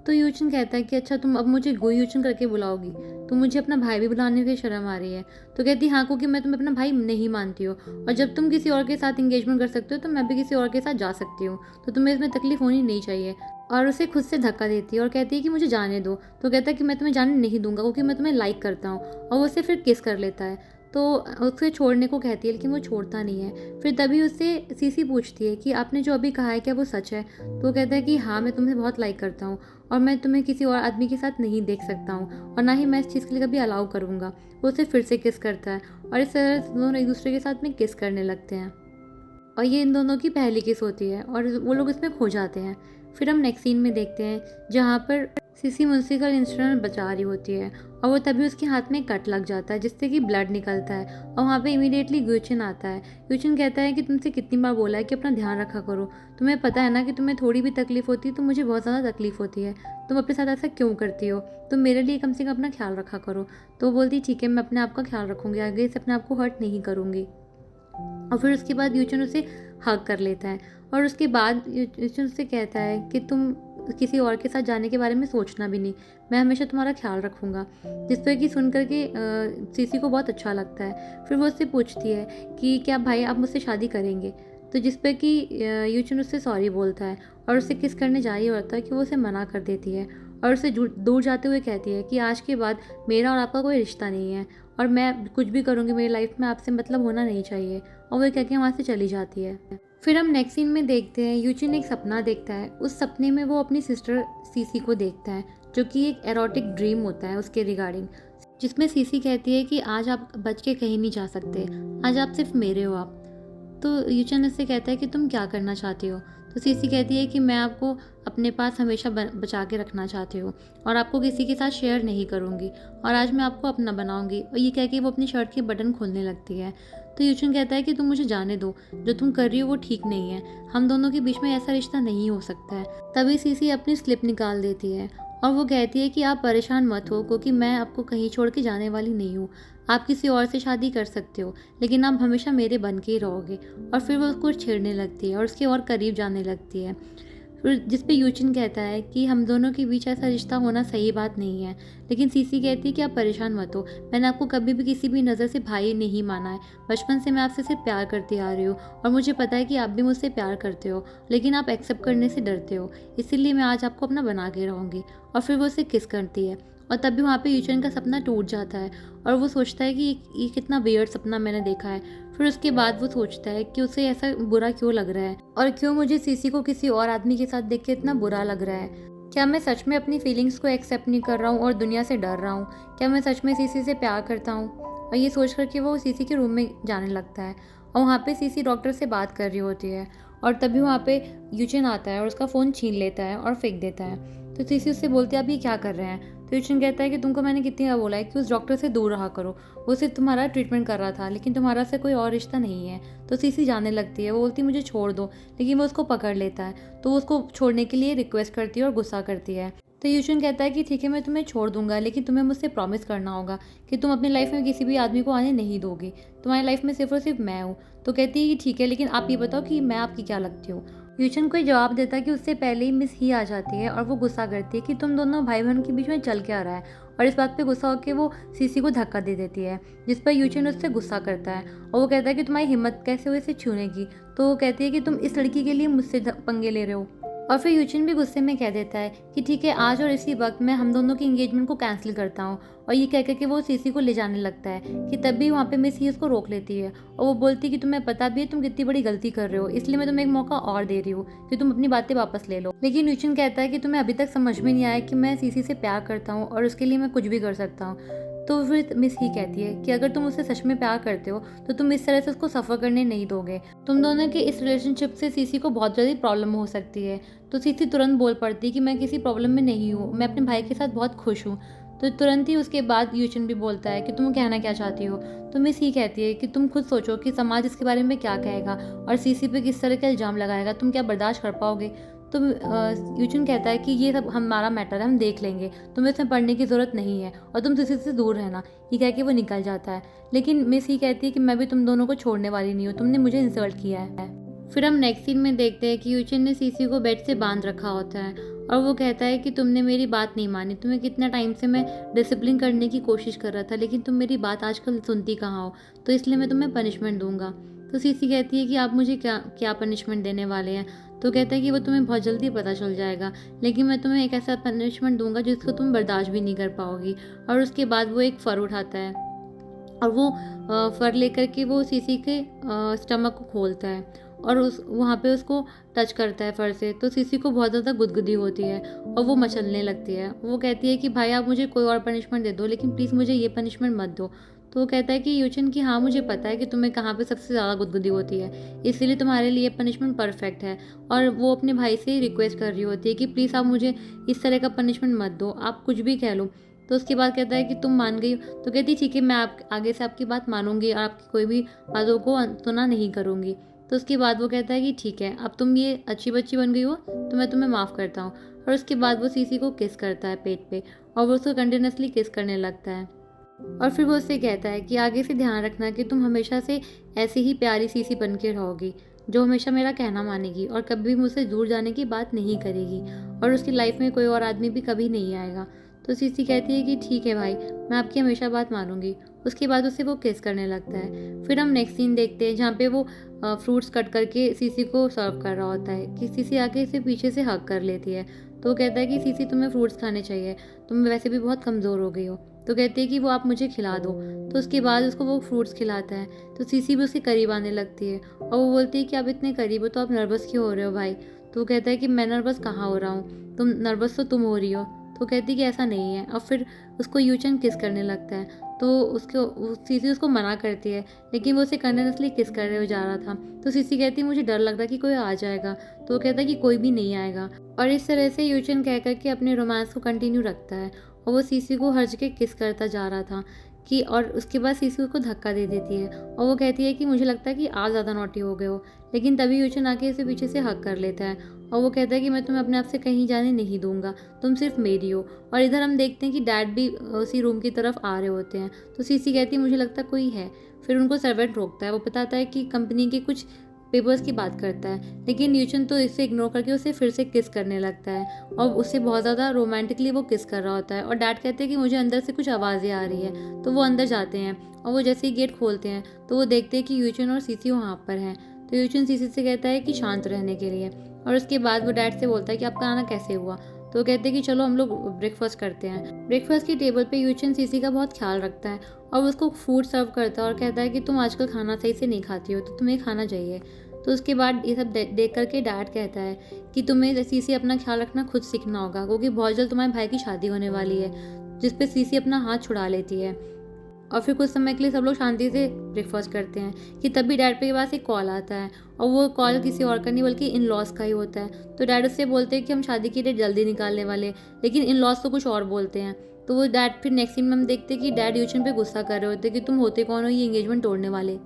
तो यूचन कहता है कि अच्छा तुम अब मुझे गु यूचन करके बुलाओगी, तो मुझे अपना भाई भी बुलाने की शर्म आ रही है। तो कहती हाँ क्योंकि मैं तुम्हें अपना भाई नहीं मानती हूँ और जब तुम किसी और के साथ इंगेजमेंट कर सकते हो तो मैं भी किसी और के साथ जा सकती हूँ, तो तुम्हें इसमें तकलीफ होनी नहीं चाहिए। और उसे खुद से धक्का देती है और कहती है कि मुझे जाने दो। तो कहता है कि मैं तुम्हें जाने नहीं दूंगा क्योंकि मैं तुम्हें लाइक करता हूँ, और वो उसे फिर किस कर लेता है। तो उसे छोड़ने को कहती है लेकिन वो छोड़ता नहीं है। फिर तभी उससे सीसी पूछती है कि आपने जो अभी कहा है क्या वो सच है। तो वो कहता है कि हाँ मैं तुम्हें बहुत लाइक करता हूँ और मैं तुम्हें किसी और आदमी के साथ नहीं देख सकता हूँ और ना ही मैं इस चीज़ के लिए कभी अलाउ करूँगा। वो उसे फिर से किस करता है और इस तरह दोनों एक दूसरे के साथ में किस करने लगते हैं और ये इन दोनों की पहली किस होती है और वो लोग इसमें खो जाते हैं। फिर हम नेक्स्ट सीन में देखते हैं जहाँ पर सीसी म्यूजिकल इंस्ट्रूमेंट बजा रही होती है और वो तभी उसके हाथ में कट लग जाता है जिससे कि ब्लड निकलता है और वहाँ पे इमीडिएटली ग्यूचिन आता है। ग्यूचिन कहता है कि तुमसे कितनी बार बोला है कि अपना ध्यान रखा करो, तुम्हें पता है ना कि तुम्हें थोड़ी भी तकलीफ होती है तो मुझे बहुत ज़्यादा तकलीफ होती है, तुम अपने साथ ऐसा क्यों करती हो, तुम मेरे लिए कम से कम अपना ख्याल रखा करो। तो वो बोलती ठीक है मैं अपने आप का ख्याल रखूँगी, आगे से अपने आप को हर्ट नहीं करूँगी। और फिर उसके बाद यूचन उसे हग कर लेता है और उसके बाद यूचन उससे कहता है कि तुम किसी और के साथ जाने के बारे में सोचना भी नहीं, मैं हमेशा तुम्हारा ख्याल रखूँगा। जिस पर कि सुन कर के सीसी को बहुत अच्छा लगता है। फिर वो उससे पूछती है कि क्या भाई आप मुझसे शादी करेंगे। तो जिस पर कि यूचन उससे सॉरी बोलता है और उससे किस करने जा रही होता है कि वो उसे मना कर देती है और उससे दूर जाते हुए कहती है कि आज के बाद मेरा और आपका कोई रिश्ता नहीं है और मैं कुछ भी करूँगी मेरी लाइफ में आपसे मतलब होना नहीं चाहिए। और वो कह के वहाँ से चली जाती है। फिर हम नेक्स्ट सीन में देखते हैं यूचिन एक सपना देखता है। उस सपने में वो अपनी सिस्टर सीसी को देखता है जो कि एक एरोटिक ड्रीम होता है उसके रिगार्डिंग, जिसमें सीसी कहती है कि आज आप बच के कहीं नहीं जा सकते, आज आप सिर्फ मेरे हो आप। तो यूचन उससे कहता है कि तुम क्या करना चाहती हो। तो सीसी कहती है कि मैं आपको अपने पास हमेशा बचा के रखना चाहती हूँ और आपको किसी के साथ शेयर नहीं करूँगी और आज मैं आपको अपना बनाऊँगी। और ये कह के वो अपनी शर्ट के बटन खोलने लगती है। तो यूचुन कहता है कि तुम मुझे जाने दो, जो तुम कर रही हो वो ठीक नहीं है, हम दोनों के बीच में ऐसा रिश्ता नहीं हो सकता है। तभी सीसी अपनी स्लिप निकाल देती है और वो कहती है कि आप परेशान मत हो, क्योंकि मैं आपको कहीं छोड़ के जाने वाली नहीं हूँ। आप किसी और से शादी कर सकते हो, लेकिन आप हमेशा मेरे बन के ही रहोगे। और फिर वो उसको छेड़ने लगती है और उसके और करीब जाने लगती है। फिर जिस पे यूचिन कहता है कि हम दोनों के बीच ऐसा रिश्ता होना सही बात नहीं है, लेकिन सीसी कहती है कि आप परेशान मत हो, मैंने आपको कभी भी किसी भी नज़र से भाई नहीं माना है। बचपन से मैं आपसे सिर्फ प्यार करती आ रही हूँ और मुझे पता है कि आप भी मुझसे प्यार करते हो, लेकिन आप एक्सेप्ट करने से डरते हो, इसीलिए मैं आज आपको अपना बना के रहूँगी। और फिर वो उसे किस करती है और तभी वहाँ पे यूचिन का सपना टूट जाता है और वो सोचता है कि ये कितना वियर्ड सपना मैंने देखा है। फिर उसके बाद वो सोचता है कि उसे ऐसा बुरा क्यों लग रहा है और क्यों मुझे सीसी को किसी और आदमी के साथ देख के इतना बुरा लग रहा है। क्या मैं सच में अपनी फीलिंग्स को एक्सेप्ट नहीं कर रहा हूँ और दुनिया से डर रहा हूँ? क्या मैं सच में सीसी से प्यार करता हूँ? और ये सोच कर के वो सीसी के रूम में जाने लगता है और वहाँ पे सीसी डॉक्टर से बात कर रही होती है और तभी वहाँ पे यूचिन आता है और उसका फ़ोन छीन लेता है और फेंक देता है। तो सीसी उससे बोलती है आप ये क्या कर रहे हैं? तो यूचिन कहता है कि तुमको मैंने कितनी बार बोला है कि उस डॉक्टर से दूर रहा करो, वो सिर्फ तुम्हारा ट्रीटमेंट कर रहा था, लेकिन तुम्हारा से कोई और रिश्ता नहीं है। तो सीसी जाने लगती है, वो बोलती है मुझे छोड़ दो, लेकिन वो उसको पकड़ लेता है। तो वो उसको छोड़ने के लिए रिक्वेस्ट करती है और गुस्सा करती है। तो यूचिन कहता है कि ठीक है मैं तुम्हें छोड़ दूंगा, लेकिन तुम्हें मुझसे प्रॉमिस करना होगा कि तुम अपनी लाइफ में किसी भी आदमी को आने नहीं दोगे, तुम्हारी लाइफ में सिर्फ और सिर्फ मैं हूँ। तो कहती है कि ठीक है, लेकिन आप ये बताओ कि मैं आपकी क्या लगती हूँ? यूचन कोई जवाब देता कि उससे पहले ही मिस ही आ जाती है और वो गुस्सा करती है कि तुम दोनों भाई बहन के बीच में चल क्या रहा है। और इस बात पे गुस्सा होकर वो सीसी को धक्का दे देती है, जिस पर यूचन उससे गुस्सा करता है और वो कहता है कि तुम्हारी हिम्मत कैसे हुई इसे छूने की। तो वो कहती है कि तुम इस लड़की के लिए मुझसे पंगे ले रहे हो। और फिर यूचिन भी गुस्से में कह देता है कि ठीक है, आज और इसी वक्त मैं हम दोनों की एंगेजमेंट को कैंसिल करता हूँ। और ये कहकर के वो सीसी को ले जाने लगता है कि तभी वहाँ पे मिस ही उसको रोक लेती है और वो बोलती है कि तुम्हें पता भी है तुम कितनी बड़ी गलती कर रहे हो, इसलिए मैं तुम्हें एक मौका और दे रही हूँ कि तुम अपनी बातें वापस ले लो। लेकिन यूचिन कहता है कि तुम्हें अभी तक समझ में नहीं आया कि मैं सीसी से प्यार करता हूँ और उसके लिए मैं कुछ भी कर सकता हूँ। तो फिर मिस ही कहती है कि अगर तुम उससे सच में प्यार करते हो तो तुम इस तरह से उसको सफ़र करने नहीं दोगे। तुम दोनों के इस रिलेशनशिप से सीसी को बहुत जल्दी प्रॉब्लम हो सकती है। तो सीसी तुरंत बोल पड़ती है कि मैं किसी प्रॉब्लम में नहीं हूँ, मैं अपने भाई के साथ बहुत खुश हूँ। तो तुरंत ही उसके बाद यूचिन भी बोलता है कि तुम कहना क्या चाहती हो? तो मिस ही कहती है कि तुम खुद सोचो कि समाज इसके बारे में क्या कहेगा और सीसी पे किस तरह का इल्ज़ाम लगाएगा, तुम क्या बर्दाश्त कर पाओगे? तो यूचिन कहता है कि ये सब हमारा मैटर है, हम देख लेंगे, तुम्हें इसमें पढ़ने की ज़रूरत नहीं है और तुम किसी से दूर रहना। ये कह के वो निकल जाता है। लेकिन मिस ही कहती है कि मैं भी तुम दोनों को छोड़ने वाली नहीं हूँ, तुमने मुझे इंसल्ट किया है। फिर हम नेक्स्ट सीन में देखते हैं कि यूचिन ने सीसी को बेड से बांध रखा होता है और वो कहता है कि तुमने मेरी बात नहीं मानी, तुम्हें कितना टाइम से मैं डिसिप्लिन करने की कोशिश कर रहा था, लेकिन तुम मेरी बात आजकल सुनती कहाँ हो, तो इसलिए मैं तुम्हें पनिशमेंट दूंगा। तो सीसी कहती है कि आप मुझे क्या क्या पनिशमेंट देने वाले हैं? तो कहता है कि वो तुम्हें बहुत जल्दी पता चल जाएगा, लेकिन मैं तुम्हें एक ऐसा पनिशमेंट दूंगा जिसको तुम बर्दाश्त भी नहीं कर पाओगी। और उसके बाद वो एक फ़र उठाता है और वो फ़र लेकर के वो सीसी के स्टमक को खोलता है और उस वहाँ पे उसको टच करता है फ़र से। तो सीसी को बहुत ज़्यादा गुदगुदी होती है और वो मचलने लगती है। वो कहती है कि भाई आप मुझे कोई और पनिशमेंट दे दो, लेकिन प्लीज़ मुझे ये पनिशमेंट मत दो। तो वो कहता है कि यूचिन कि हाँ मुझे पता है कि तुम्हें कहाँ पे सबसे ज़्यादा गुदगुदी होती है, इसीलिए तुम्हारे लिए पनिशमेंट परफेक्ट है। और वो अपने भाई से रिक्वेस्ट कर रही होती है कि प्लीज़ आप मुझे इस तरह का पनिशमेंट मत दो, आप कुछ भी कह लो। तो उसके बाद कहता है कि तुम मान गई हो? तो कहती ठीक है, मैं आप आगे से आपकी बात मानूंगी और आपकी कोई भी बातों को अनसुना नहीं करूँगी। तो उसके बाद वो कहता है कि ठीक है, अब तुम ये अच्छी बच्ची बन गई हो, तो मैं तुम्हें माफ़ करता हूँ। और उसके बाद वो सीसी को किस करता है पेट पे और वो उसको कंटिन्यूसली किस करने लगता है। और फिर वो उससे कहता है कि आगे से ध्यान रखना कि तुम हमेशा से ऐसी ही प्यारी सीसी बन के रहोगी, जो हमेशा मेरा कहना मानेगी और कभी भी मुझसे दूर जाने की बात नहीं करेगी और उसकी लाइफ में कोई और आदमी भी कभी नहीं आएगा। तो सीसी कहती है कि ठीक है भाई, मैं आपकी हमेशा बात मानूंगी। उसके बाद उसे वो किस करने लगता है। फिर हम नेक्स्ट सीन देखते हैं जहाँ पे वो फ्रूट्स कट करके सीसी को सर्व कर रहा होता है कि सीसी आके इसे पीछे से हग कर लेती है। तो वो कहता है कि सीसी तुम्हें फ्रूट्स खाने चाहिए, तुम वैसे भी बहुत कमज़ोर हो गई हो। तो कहती है कि वो आप मुझे खिला दो। तो उसके बाद उसको वो फ्रूट्स खिलाता है। तो सीसी भी उसके करीब आने लगती है और वो बोलती है कि आप इतने करीब हो तो आप नर्वस क्यों हो रहे हो भाई? तो वो कहता है कि मैं नर्वस कहाँ हो रहा हूँ, तुम नर्वस तो तुम हो रही हो। तो कहती है कि ऐसा नहीं है और फिर उसको यूचन किस करने लगता है। तो सीसी उसको मना करती है, लेकिन वो उसे कंटिन्यूसली किस कर रहे हो जा रहा था। तो सीसी कहती है मुझे डर लग रहा है कि कोई आ जाएगा। तो वो कहता है कि कोई भी नहीं आएगा। और इस तरह से यूचन कह कर के अपने रोमांस को कंटिन्यू रखता है और वो सीसी को हर जगह किस करता जा रहा था कि और उसके बाद सीसी उसको धक्का दे देती है और वो कहती है कि मुझे लगता है कि आप ज़्यादा नॉटी हो गए हो। लेकिन तभी यूचन आके इसे पीछे से हग कर लेता है और वो कहता है कि मैं तुम्हें अपने आप से कहीं जाने नहीं दूंगा, तुम सिर्फ मेरी हो। और इधर हम देखते हैं कि डैड भी उसी रूम की तरफ आ रहे होते हैं। तो सीसी कहती है मुझे लगता है कोई है। फिर उनको सर्वेंट रोकता है, वो बताता है कि कंपनी के कुछ पेपर्स की बात करता है, लेकिन यूचन तो इसे इग्नोर करके उसे फिर से किस करने लगता है और उससे बहुत ज़्यादा रोमांटिकली वो किस कर रहा होता है। और डैड कहते हैं कि मुझे अंदर से कुछ आवाज़ें आ रही है। तो वो अंदर जाते हैं और वो जैसे ही गेट खोलते हैं तो वो देखते हैं कि यूचन और सीसी वहाँ पर हैं। तो यूचन सीसी से कहता है कि शांत रहने के लिए, और उसके बाद वो डैड से बोलता है कि आपका आना कैसे हुआ। तो वो कहते हैं कि चलो हम लोग ब्रेकफास्ट करते हैं। ब्रेकफास्ट की टेबल पे यूचन सीसी का बहुत ख्याल रखता है और उसको फूड सर्व करता है और कहता है कि तुम आजकल खाना सही से नहीं खाती हो, तो तुम्हें खाना चाहिए। तो उसके बाद ये सब देख करके डैड कहता है कि तुम्हें सीसी अपना ख्याल रखना खुद सीखना होगा, क्योंकि बहुत जल्द तुम्हारे भाई की शादी होने वाली है। जिस पे सीसी अपना हाथ छुड़ा लेती है और फिर कुछ समय के लिए सब लोग शांति से ब्रेकफास्ट करते हैं कि तभी डैड पे के पास एक कॉल आता है और वो कॉल किसी और का नहीं बल्कि इन लॉस का ही होता है। तो डैड उससे बोलते हैं कि हम शादी की डेट जल्दी निकालने वाले हैं, लेकिन इन लॉस तो कुछ और बोलते हैं। तो वो डैड फिर नेक्स्ट सीन में हम देखते हैं कि डैड यूचन पे गुस्सा कर रहे होते हैं कि तुम होते कौन हो ये एंगेजमेंट तोड़ने वाले,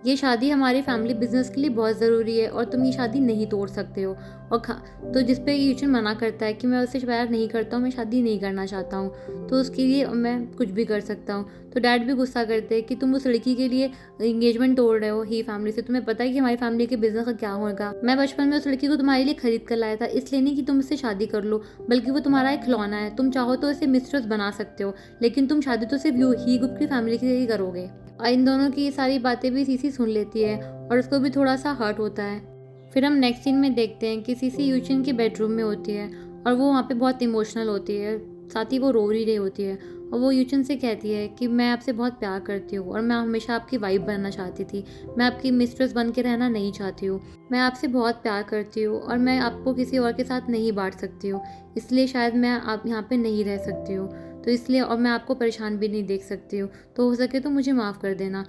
ये शादी हमारे फैमिली बिजनेस के लिए बहुत ज़रूरी है और तुम ये शादी नहीं तोड़ सकते हो। और तो जिस पे यूचन मना करता है कि मैं उससे प्यार नहीं करता हूँ, मैं शादी नहीं करना चाहता हूँ, तो उसके लिए मैं कुछ भी कर सकता हूँ। तो डैड भी गुस्सा करते हैं कि तुम उस लड़की के लिए एंगेजमेंट तोड़ रहे हो ही फैमिली से, तुम्हें पता है कि हमारी फैमिली के बिजनेस का क्या होगा। मैं बचपन में उस लड़की को तुम्हारे लिए खरीद कर लाया था, इसलिए नहीं कि तुम उससे शादी कर लो, बल्कि वो तुम्हारा एक खिलौना है। तुम चाहो तो इसे मिस्ट्रेस बना सकते हो, लेकिन तुम शादी तो सिर्फ ही गुप्त की फैमिली के ही करोगे। और इन दोनों की ये सारी बातें भी सीसी सुन लेती है और उसको भी थोड़ा सा हर्ट होता है। फिर हम नेक्स्ट सीन में देखते हैं कि सीसी यूचन के बेडरूम में होती है और वो वहाँ पे बहुत इमोशनल होती है, साथ ही वो रो ही रही होती है और वो यूचन से कहती है कि मैं आपसे बहुत प्यार करती हूँ और मैं हमेशा आपकी वाइफ बनना चाहती थी, मैं आपकी मिस्ट्रेस बन के रहना नहीं चाहती हूँ। मैं आपसे बहुत प्यार करती हूँ और मैं आपको किसी और के साथ नहीं बांट सकती हूँ, इसलिए शायद मैं आप यहाँ पे नहीं रह सकती हूँ। तो इसलिए और मैं आपको परेशान भी नहीं देख सकती हूँ, तो हो सके तो मुझे माफ़ कर देना।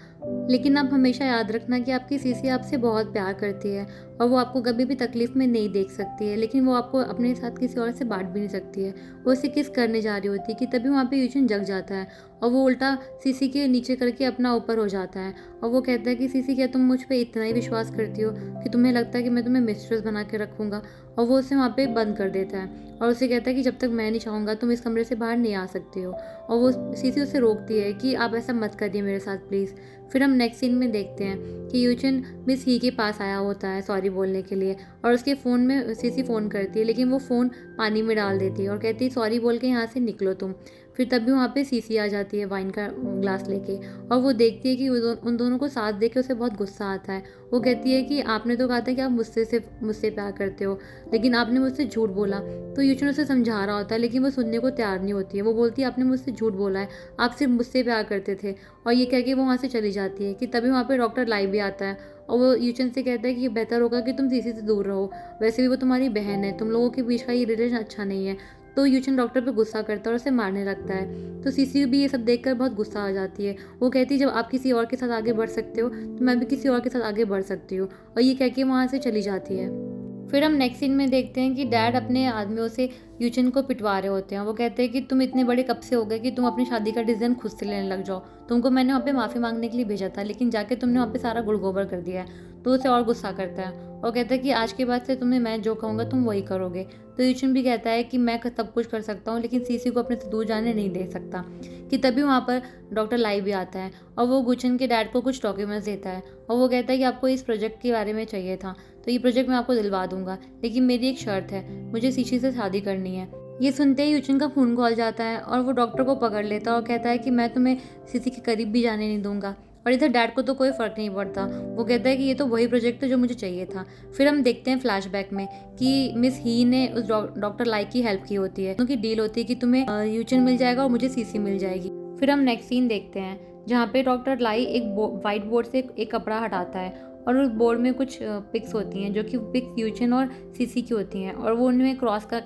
लेकिन आप हमेशा याद रखना कि आपकी सीसी आपसे बहुत प्यार करती है और वो आपको कभी भी तकलीफ़ में नहीं देख सकती है, लेकिन वो आपको अपने साथ किसी और से बांट भी नहीं सकती है। वो उसे किस करने जा रही होती है कि तभी वहाँ पे यूचन जग जाता है और वो उल्टा सीसी के नीचे करके अपना ऊपर हो जाता है और वो कहता है कि सीसी क्या तुम मुझ पर इतना ही विश्वास करती हो कि तुम्हें लगता है कि मैं तुम्हें मिस्ट्रेस बना के रखूँगा। और वो उसे वहाँ पे बंद कर देता है और उसे कहता है कि जब तक मैं नहीं चाहूँगा तुम इस कमरे से बाहर नहीं आ सकती हो। और वो सीसी उसे रोकती है कि आप ऐसा मत करिए मेरे साथ प्लीज़। फिर हम नेक्स्ट सीन में देखते हैं कि यूचन मिस ही के पास आया होता है सॉरी बोलने के लिए और उसके फ़ोन में सीसी फ़ोन करती है, लेकिन वो फ़ोन पानी में डाल देती है और कहती है सॉरी बोल के यहाँ से निकलो तुम। फिर तभी वहाँ पे सीसी आ जाती है वाइन का ग्लास लेके और वो देखती है कि उन दोनों को साथ देख के उसे बहुत गुस्सा आता है। वो कहती है कि आपने तो कहा था कि आप मुझसे प्यार करते हो, लेकिन आपने मुझसे झूठ बोला। तो यूचन उसे समझा रहा होता है, लेकिन वो सुनने को तैयार नहीं होती है। वो बोलती है आपने मुझसे झूठ बोला है, आप सिर्फ मुझसे प्यार करते थे। और ये कह के वो वहाँ से चली जाती है कि तभी वहाँ पे डॉक्टर लाई भी आता है और वो यूचन से कहता है कि ये बेहतर होगा कि तुम सीसी से दूर रहो, वैसे भी वो तुम्हारी बहन है, तुम लोगों के बीच का ये रिलेशन अच्छा नहीं है। तो यूचन डॉक्टर पे गुस्सा करता है और उसे मारने लगता है। तो सीसी भी ये सब देखकर बहुत गुस्सा आ जाती है। वो कहती है जब आप किसी और के साथ आगे बढ़ सकते हो तो मैं भी किसी और के साथ आगे बढ़ सकती हूँ, और ये कह के वहाँ से चली जाती है। फिर हम नेक्स्ट सीन में देखते हैं कि डैड अपने आदमियों से यूचन को पिटवा रहे होते हैं। वो कहते हैं कि तुम इतने बड़े कब से हो गए कि तुम अपनी शादी का डिसीजन खुद से लेने लग जाओ। तुमको मैंने वहाँ पे माफ़ी मांगने के लिए भेजा था, लेकिन जाके तुमने वहाँ पे सारा गुड़ गोबर कर दिया है। तो उसे और गुस्सा करता है और कहता है कि आज के बाद से तुम्हें मैं जो कहूँगा तुम वही करोगे। तो यूचन भी कहता है कि मैं सब कुछ कर सकता हूँ, लेकिन सीसी को अपने से दूर जाने नहीं दे सकता। कि तभी वहाँ पर डॉक्टर लाई भी आता है और वो गुचन के डैड को कुछ डॉक्यूमेंट्स देता है और वो कहता है कि आपको इस प्रोजेक्ट के बारे में चाहिए था, तो ये प्रोजेक्ट मैं आपको दिलवा दूंगा, लेकिन मेरी एक शर्त है, मुझे सीसी से शादी करनी है। ये सुनते ही यूचन का खून खौल जाता है और वो डॉक्टर को पकड़ लेता है और कहता है कि मैं तुम्हें सीसी के करीब भी जाने नहीं दूंगा। और इधर डैड को तो कोई फ़र्क नहीं पड़ता, वो कहता है कि ये तो वही प्रोजेक्ट है जो मुझे चाहिए था। फिर हम देखते हैं फ्लैशबैक में कि मिस ही ने उस डॉक्टर लाई की हेल्प की होती है, क्योंकि डील होती है कि तुम्हें यूचन मिल जाएगा और मुझे सीसी मिल जाएगी। फिर हम नेक्स्ट सीन देखते हैं जहाँ पे डॉक्टर लाई एक वाइट बोर्ड से एक कपड़ा हटाता है और उस बोर्ड में कुछ पिक्स होती हैं जो कि पिक्स यूचन और सीसी की होती हैं और वो उनमें क्रॉस का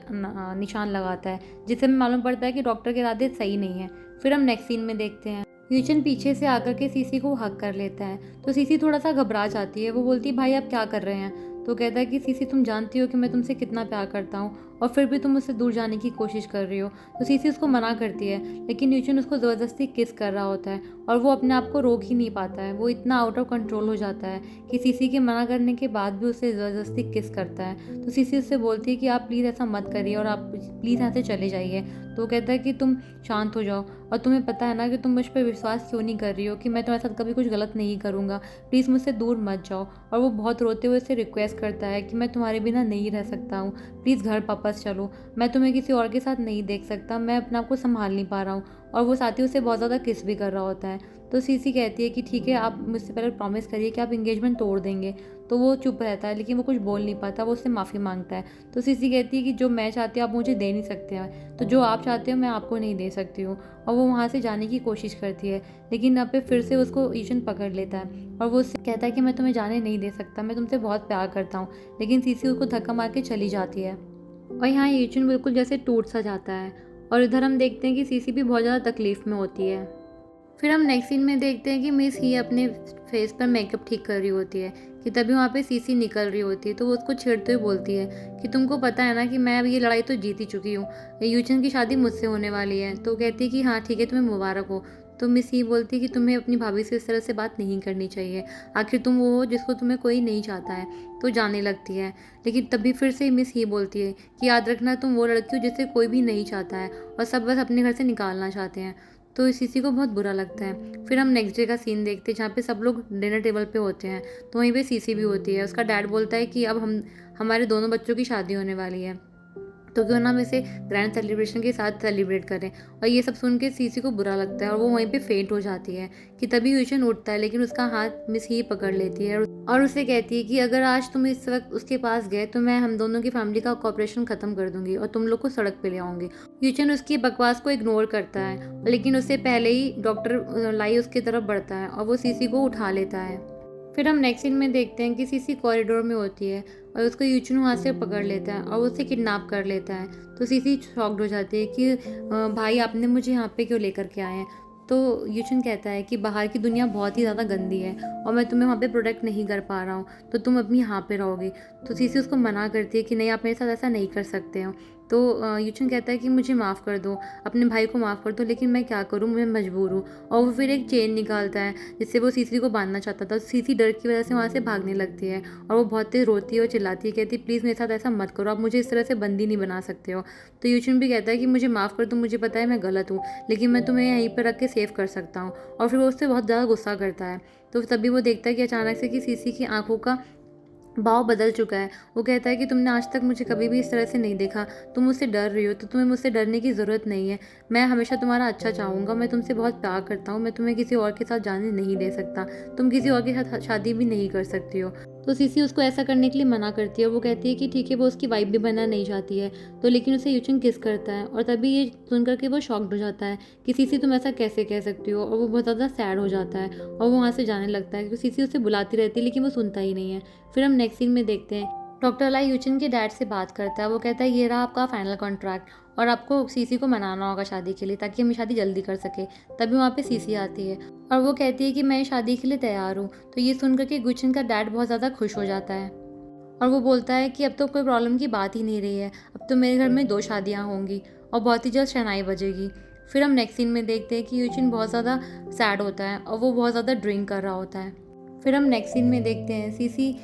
निशान लगाता है, जिससे हमें मालूम पड़ता है कि डॉक्टर के इरादे सही नहीं है। फिर हम नेक्स्ट सीन में देखते हैं यूचन पीछे से आकर के सीसी को हक कर लेता है। तो सीसी थोड़ा सा घबरा जाती है, वो बोलती है भाई आप क्या कर रहे हैं। तो कहता है कि सीसी तुम जानती हो कि मैं तुमसे कितना प्यार करता हूँ और फिर भी तुम मुझसे दूर जाने की कोशिश कर रही हो। तो सीसी उसको मना करती है, लेकिन यूचुन उसको ज़बरदस्ती किस कर रहा होता है और वो अपने आप को रोक ही नहीं पाता है। वो इतना आउट ऑफ कंट्रोल हो जाता है कि सीसी के मना करने के बाद भी उसे ज़बरदस्ती किस करता है। तो सीसी उससे बोलती है कि आप प्लीज़ ऐसा मत करिए और आप प्लीज़ यहाँ से चले जाइए। तो वो कहता है कि तुम शांत हो जाओ, और तुम्हें पता है ना कि तुम मुझ पर विश्वास क्यों नहीं कर रही हो, कि मैं तुम्हारे साथ कभी कुछ गलत नहीं करूँगा, प्लीज़ मुझसे दूर मत जाओ। और वो बहुत रोते हुए उससे रिक्वेस्ट करता है कि मैं तुम्हारे बिना नहीं रह सकता हूँ, प्लीज़ घर वापस चलो, मैं तुम्हें किसी और के साथ नहीं देख सकता, मैं अपने आप को संभाल नहीं पा रहा हूँ। और वो साथ ही उसे बहुत ज़्यादा किस भी कर रहा होता है। तो सीसी कहती है कि ठीक है, आप मुझसे पहले प्रॉमिस करिए कि आप एंगेजमेंट तोड़ देंगे। तो वो चुप रहता है, लेकिन वो कुछ बोल नहीं पाता, वो उससे माफ़ी मांगता है। तो सीसी कहती है कि जो मैं चाहती हूँ आप मुझे दे नहीं सकते हैं, तो जो आप चाहते हो मैं आपको नहीं दे सकती हूँ। और वो वहाँ से जाने की कोशिश करती है, लेकिन यहाँ पे फिर से उसको ईशन पकड़ लेता है और वो उससे कहता है कि मैं तुम्हें जाने नहीं दे सकता, मैं तुमसे बहुत प्यार करता हूँ। लेकिन सीसी उसको धक्का मार के चली जाती है और यहाँ ईशन बिल्कुल जैसे टूट सा जाता है। और इधर हम देखते हैं कि सीसी भी बहुत ज़्यादा तकलीफ़ में होती है। फिर हम नेक्स्ट सीन में देखते हैं कि मिस ही अपने फेस पर मेकअप ठीक कर रही होती है कि तभी वहाँ पे सीसी निकल रही होती है। तो वो उसको छेड़ते हुए बोलती है कि तुमको पता है ना कि मैं अब ये लड़ाई तो जीत ही चुकी हूँ, यूचन की शादी मुझसे होने वाली है। तो कहती है कि हाँ ठीक है, तुम्हें मुबारक हो। तो मिस ही बोलती है कि तुम्हें अपनी भाभी से इस तरह से बात नहीं करनी चाहिए, आखिर तुम वो हो जिसको तुम्हें कोई नहीं चाहता है। तो जाने लगती है, लेकिन तभी फिर से मिस ही बोलती है कि याद रखना, तुम वो लड़की हो जिसे कोई भी नहीं चाहता है और सब बस अपने घर से निकालना चाहते हैं। तो सीसी को बहुत बुरा लगता है। फिर हम नेक्स्ट डे का सीन देखते हैं जहाँ पे सब लोग डिनर टेबल पे होते हैं। तो वहीं पे सीसी भी होती है। उसका डैड बोलता है कि अब हमारे दोनों बच्चों की शादी होने वाली है, तो क्यों ना हम इसे ग्रैंड सेलिब्रेशन के साथ सेलिब्रेट करें। और ये सब सुन के सीसी को बुरा लगता है और वो वहीं पे फेंट हो जाती है कि तभी यूशन उठता है, लेकिन उसका हाथ मिस ही पकड़ लेती है और उसे कहती है कि अगर आज तुम इस वक्त उसके पास गए तो मैं हम दोनों की फैमिली का कॉपरेशन खत्म कर दूंगी और तुम लोग को सड़क पे ले आऊंगी। यूशन उसकी बकवास को इग्नोर करता है, लेकिन उससे पहले ही डॉक्टर लाई उसकी तरफ बढ़ता है और वो सीसी को उठा लेता है। फिर हम नेक्स्ट सीन में देखते हैं कि सीसी कॉरिडोर में होती है और उसको यूचुन वहाँ से पकड़ लेता है और उसे किडनैप कर लेता है। तो सीसी शॉक्ड हो जाती है कि भाई आपने मुझे यहाँ पे क्यों लेकर के आए हैं। तो यूचुन कहता है कि बाहर की दुनिया बहुत ही ज़्यादा गंदी है और मैं तुम्हें वहाँ पे प्रोटेक्ट नहीं कर पा रहा हूँ, तो तुम अपनी यहाँ पे रहोगे। तो सीसी उसको मना करती है कि नहीं, आप मेरे साथ ऐसा नहीं कर सकते हो। तो यूचुन कहता है कि मुझे माफ़ कर दो, अपने भाई को माफ़ कर दो, लेकिन मैं क्या करूँ, मैं मजबूर हूँ। और वो फिर एक चेन निकालता है जिससे वो सीसी को बांधना चाहता था। सीसी डर की वजह से वहाँ से भागने लगती है और वो बहुत तेज रोती है और चिल्लाती है, कहती प्लीज़ मेरे साथ ऐसा मत करो, आप मुझे इस तरह से बंदी नहीं बना सकते हो। तो यूचुन भी कहता है कि मुझे माफ़ कर दो, मुझे पता है मैं गलत हूँ, लेकिन मैं तुम्हें यहीं पर रख के सेव कर सकता हूँ। और फिर वो उससे बहुत ज़्यादा गुस्सा करता है। तो तभी वो देखता है कि अचानक से कि सीसी की आंखों का भाव बदल चुका है। वो कहता है कि तुमने आज तक मुझे कभी भी इस तरह से नहीं देखा, तुम मुझसे डर रही हो, तो तुम्हें मुझसे डरने की ज़रूरत नहीं है। मैं हमेशा तुम्हारा अच्छा चाहूँगा, मैं तुमसे बहुत प्यार करता हूँ, मैं तुम्हें किसी और के साथ जाने नहीं दे सकता, तुम किसी और के साथ शादी भी नहीं कर सकती हो। तो सीसी उसको ऐसा करने के लिए मना करती है। वो कहती है कि ठीक है, वो उसकी वाइफ भी बनना नहीं चाहती है। तो लेकिन उसे यूचुन किस करता है और तभी ये सुनकर के वो शॉक्ड हो जाता है कि सीसी तुम ऐसा कैसे कह सकती हो, और वो बहुत ज़्यादा सैड हो जाता है और वो वहाँ से जाने लगता है क्योंकि सीसी उसे बुलाती रहती है, लेकिन वो सुनता ही नहीं है। फिर हम नेक्स्ट सीन में देखते हैं डॉक्टर लाई यूचिन के डैड से बात करता है। वो कहता है ये रहा आपका फाइनल कॉन्ट्रैक्ट और आपको सीसी को मनाना होगा शादी के लिए, ताकि हम शादी जल्दी कर सके। तभी वहाँ पे सीसी आती है और वो कहती है कि मैं शादी के लिए तैयार हूँ। तो ये सुनकर के गुचिन का डैड बहुत ज़्यादा खुश हो जाता है और वो बोलता है कि अब तो कोई प्रॉब्लम की बात ही नहीं रही है, अब तो मेरे घर में 2 शादियाँ होंगी और बहुत ही जल्द शहनाई बजेगी। फिर हम नेक्स्ट सीन में देखते हैं कि यूचिन बहुत ज़्यादा सैड होता है और वो बहुत ज़्यादा ड्रिंक कर रहा होता है। फिर हम नेक्स्ट सीन में देखते हैं सीसी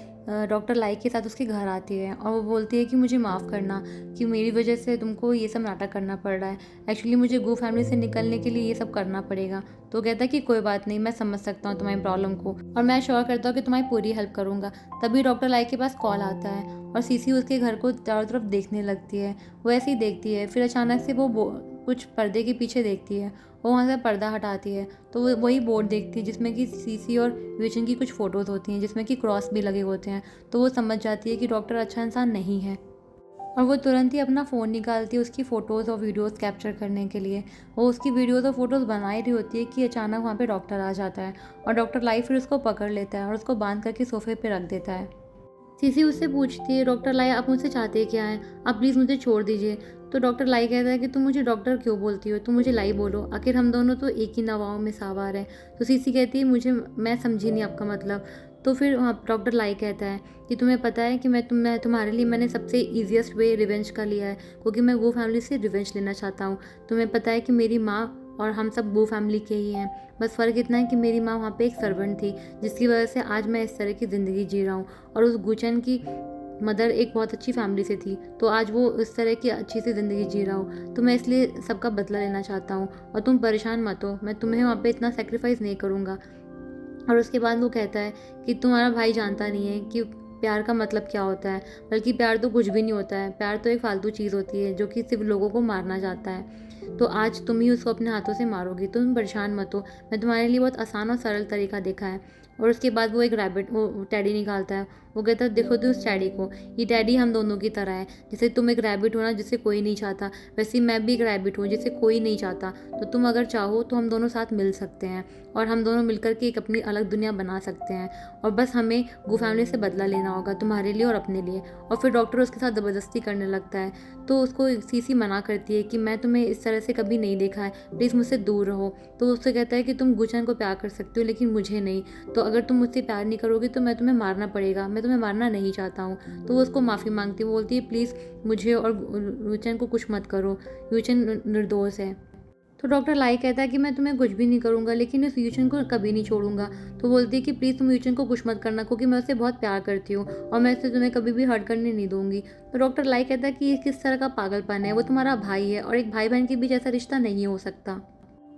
डॉक्टर लाई के साथ उसके घर आती है और वो बोलती है कि मुझे माफ़ करना कि मेरी वजह से तुमको ये सब नाटक करना पड़ रहा है, एक्चुअली मुझे गो फैमिली से निकलने के लिए ये सब करना पड़ेगा। तो कहता है कि कोई बात नहीं, मैं समझ सकता हूँ तुम्हारी प्रॉब्लम को और मैं श्योर करता हूँ कि तुम्हारी पूरी हेल्प करूँगा। तभी डॉक्टर लाई के पास कॉल आता है और सीसी उसके घर को चारों तरफ देखने लगती है। वो ऐसे ही देखती है, फिर अचानक से वो कुछ पर्दे के पीछे देखती है। वो वहाँ से पर्दा हटाती है तो वो वही बोर्ड देखती है जिसमें कि सीसी और विजन की कुछ फ़ोटोज़ होती हैं जिसमें कि क्रॉस भी लगे होते हैं। तो वो समझ जाती है कि डॉक्टर अच्छा इंसान नहीं है और वो तुरंत ही अपना फ़ोन निकालती है उसकी फ़ोटोज़ और वीडियोज़ कैप्चर करने के लिए। वो उसकी वीडियोज़ और फोटोज़ बना ही रही होती है कि अचानक वहाँ पे डॉक्टर आ जाता है और डॉक्टर लाई फिर उसको पकड़ लेता है और उसको बांध करके सोफे पे रख देता है। सीसी उससे पूछती है, डॉक्टर लाई आप मुझसे चाहते क्या हैं, आप प्लीज़ मुझे छोड़ दीजिए। तो डॉक्टर लाई कहता है कि तुम मुझे डॉक्टर क्यों बोलती हो, तुम मुझे लाई बोलो, आखिर हम दोनों तो एक ही नवाओं में सवार हैं। तो सीसी कहती है मैं समझी नहीं आपका मतलब। तो फिर वहाँ डॉक्टर लाई कहता है कि तुम्हें पता है कि मैं तुम्हारे लिए मैंने सबसे ईज़िएस्ट वे रिवेंज का लिया है, क्योंकि मैं वो फैमिली से रिवेंज लेना चाहता हूँ। तुम्हें पता है कि मेरी माँ और हम सब वो फैमिली के ही हैं। बस फ़र्क इतना है कि मेरी माँ वहाँ पे एक सर्वेंट थी, जिसकी वजह से आज मैं इस तरह की ज़िंदगी जी रहा हूँ, और उस गुचन की मदर एक बहुत अच्छी फैमिली से थी, तो आज वो इस तरह की अच्छी सी ज़िंदगी जी रहा हूँ। तो मैं इसलिए सबका बदला लेना चाहता हूँ, और तुम परेशान मत हो, मैं तुम्हें वहाँ पे इतना सैक्रिफाइस नहीं करूँगा। और उसके बाद वो कहता है कि तुम्हारा भाई जानता नहीं है कि प्यार का मतलब क्या होता है, बल्कि प्यार तो कुछ भी नहीं होता है। प्यार तो एक फालतू चीज़ होती है जो कि सिर्फ लोगों को मारना चाहता है। तो आज तुम ही उसको अपने हाथों से मारोगी, तुम परेशान मत हो, मैं तुम्हारे लिए बहुत आसान और सरल तरीका देखा है। और उसके बाद वो एक रैबिट वो टैडी निकालता है। वो कहता है देखो तो उस टैडी को, ये टैडी हम दोनों की तरह है। जैसे तुम एक रैबिट हो ना जिसे कोई नहीं चाहता, वैसे ही मैं भी एक रैबिट हूँ जिसे कोई नहीं चाहता। तो तुम अगर चाहो तो हम दोनों साथ मिल सकते हैं, और हम दोनों मिलकर के एक अपनी अलग दुनिया बना सकते हैं। और बस हमें गू फैमिली से बदला लेना होगा, तुम्हारे लिए और अपने लिए। और फिर डॉक्टर उसके साथ ज़बरदस्ती करने लगता है। तो उसको सीसी मना करती है कि मैं तुम्हें इस तरह से कभी नहीं देखा है, प्लीज़ मुझसे दूर रहो। तो उससे कहता है कि तुम गुचन को प्यार कर सकते हो, लेकिन मुझे नहीं। तो अगर तुम मुझसे प्यार नहीं करोगे तो मैं तुम्हें मारना पड़ेगा, मैं तुम्हें मारना नहीं चाहता हूँ। तो वो उसको माफ़ी मांगती है, वो बोलती है प्लीज़ मुझे और गुचन को कुछ मत करो, गुचन निर्दोष है। तो डॉक्टर लाई कहता है कि मैं तुम्हें कुछ भी नहीं करूँगा, लेकिन इस यूचन को कभी नहीं छोड़ूंगा। तो बोलती है कि प्लीज़ तुम यूचन को कुछ मत करना, क्योंकि मैं उससे बहुत प्यार करती हूँ, और मैं इसे तुम्हें कभी भी हर्ट करने नहीं दूंगी। तो डॉक्टर लाई कहता है कि ये किस तरह का पागलपन है, वो तुम्हारा भाई है, और एक भाई बहन के बीच ऐसा रिश्ता नहीं हो सकता।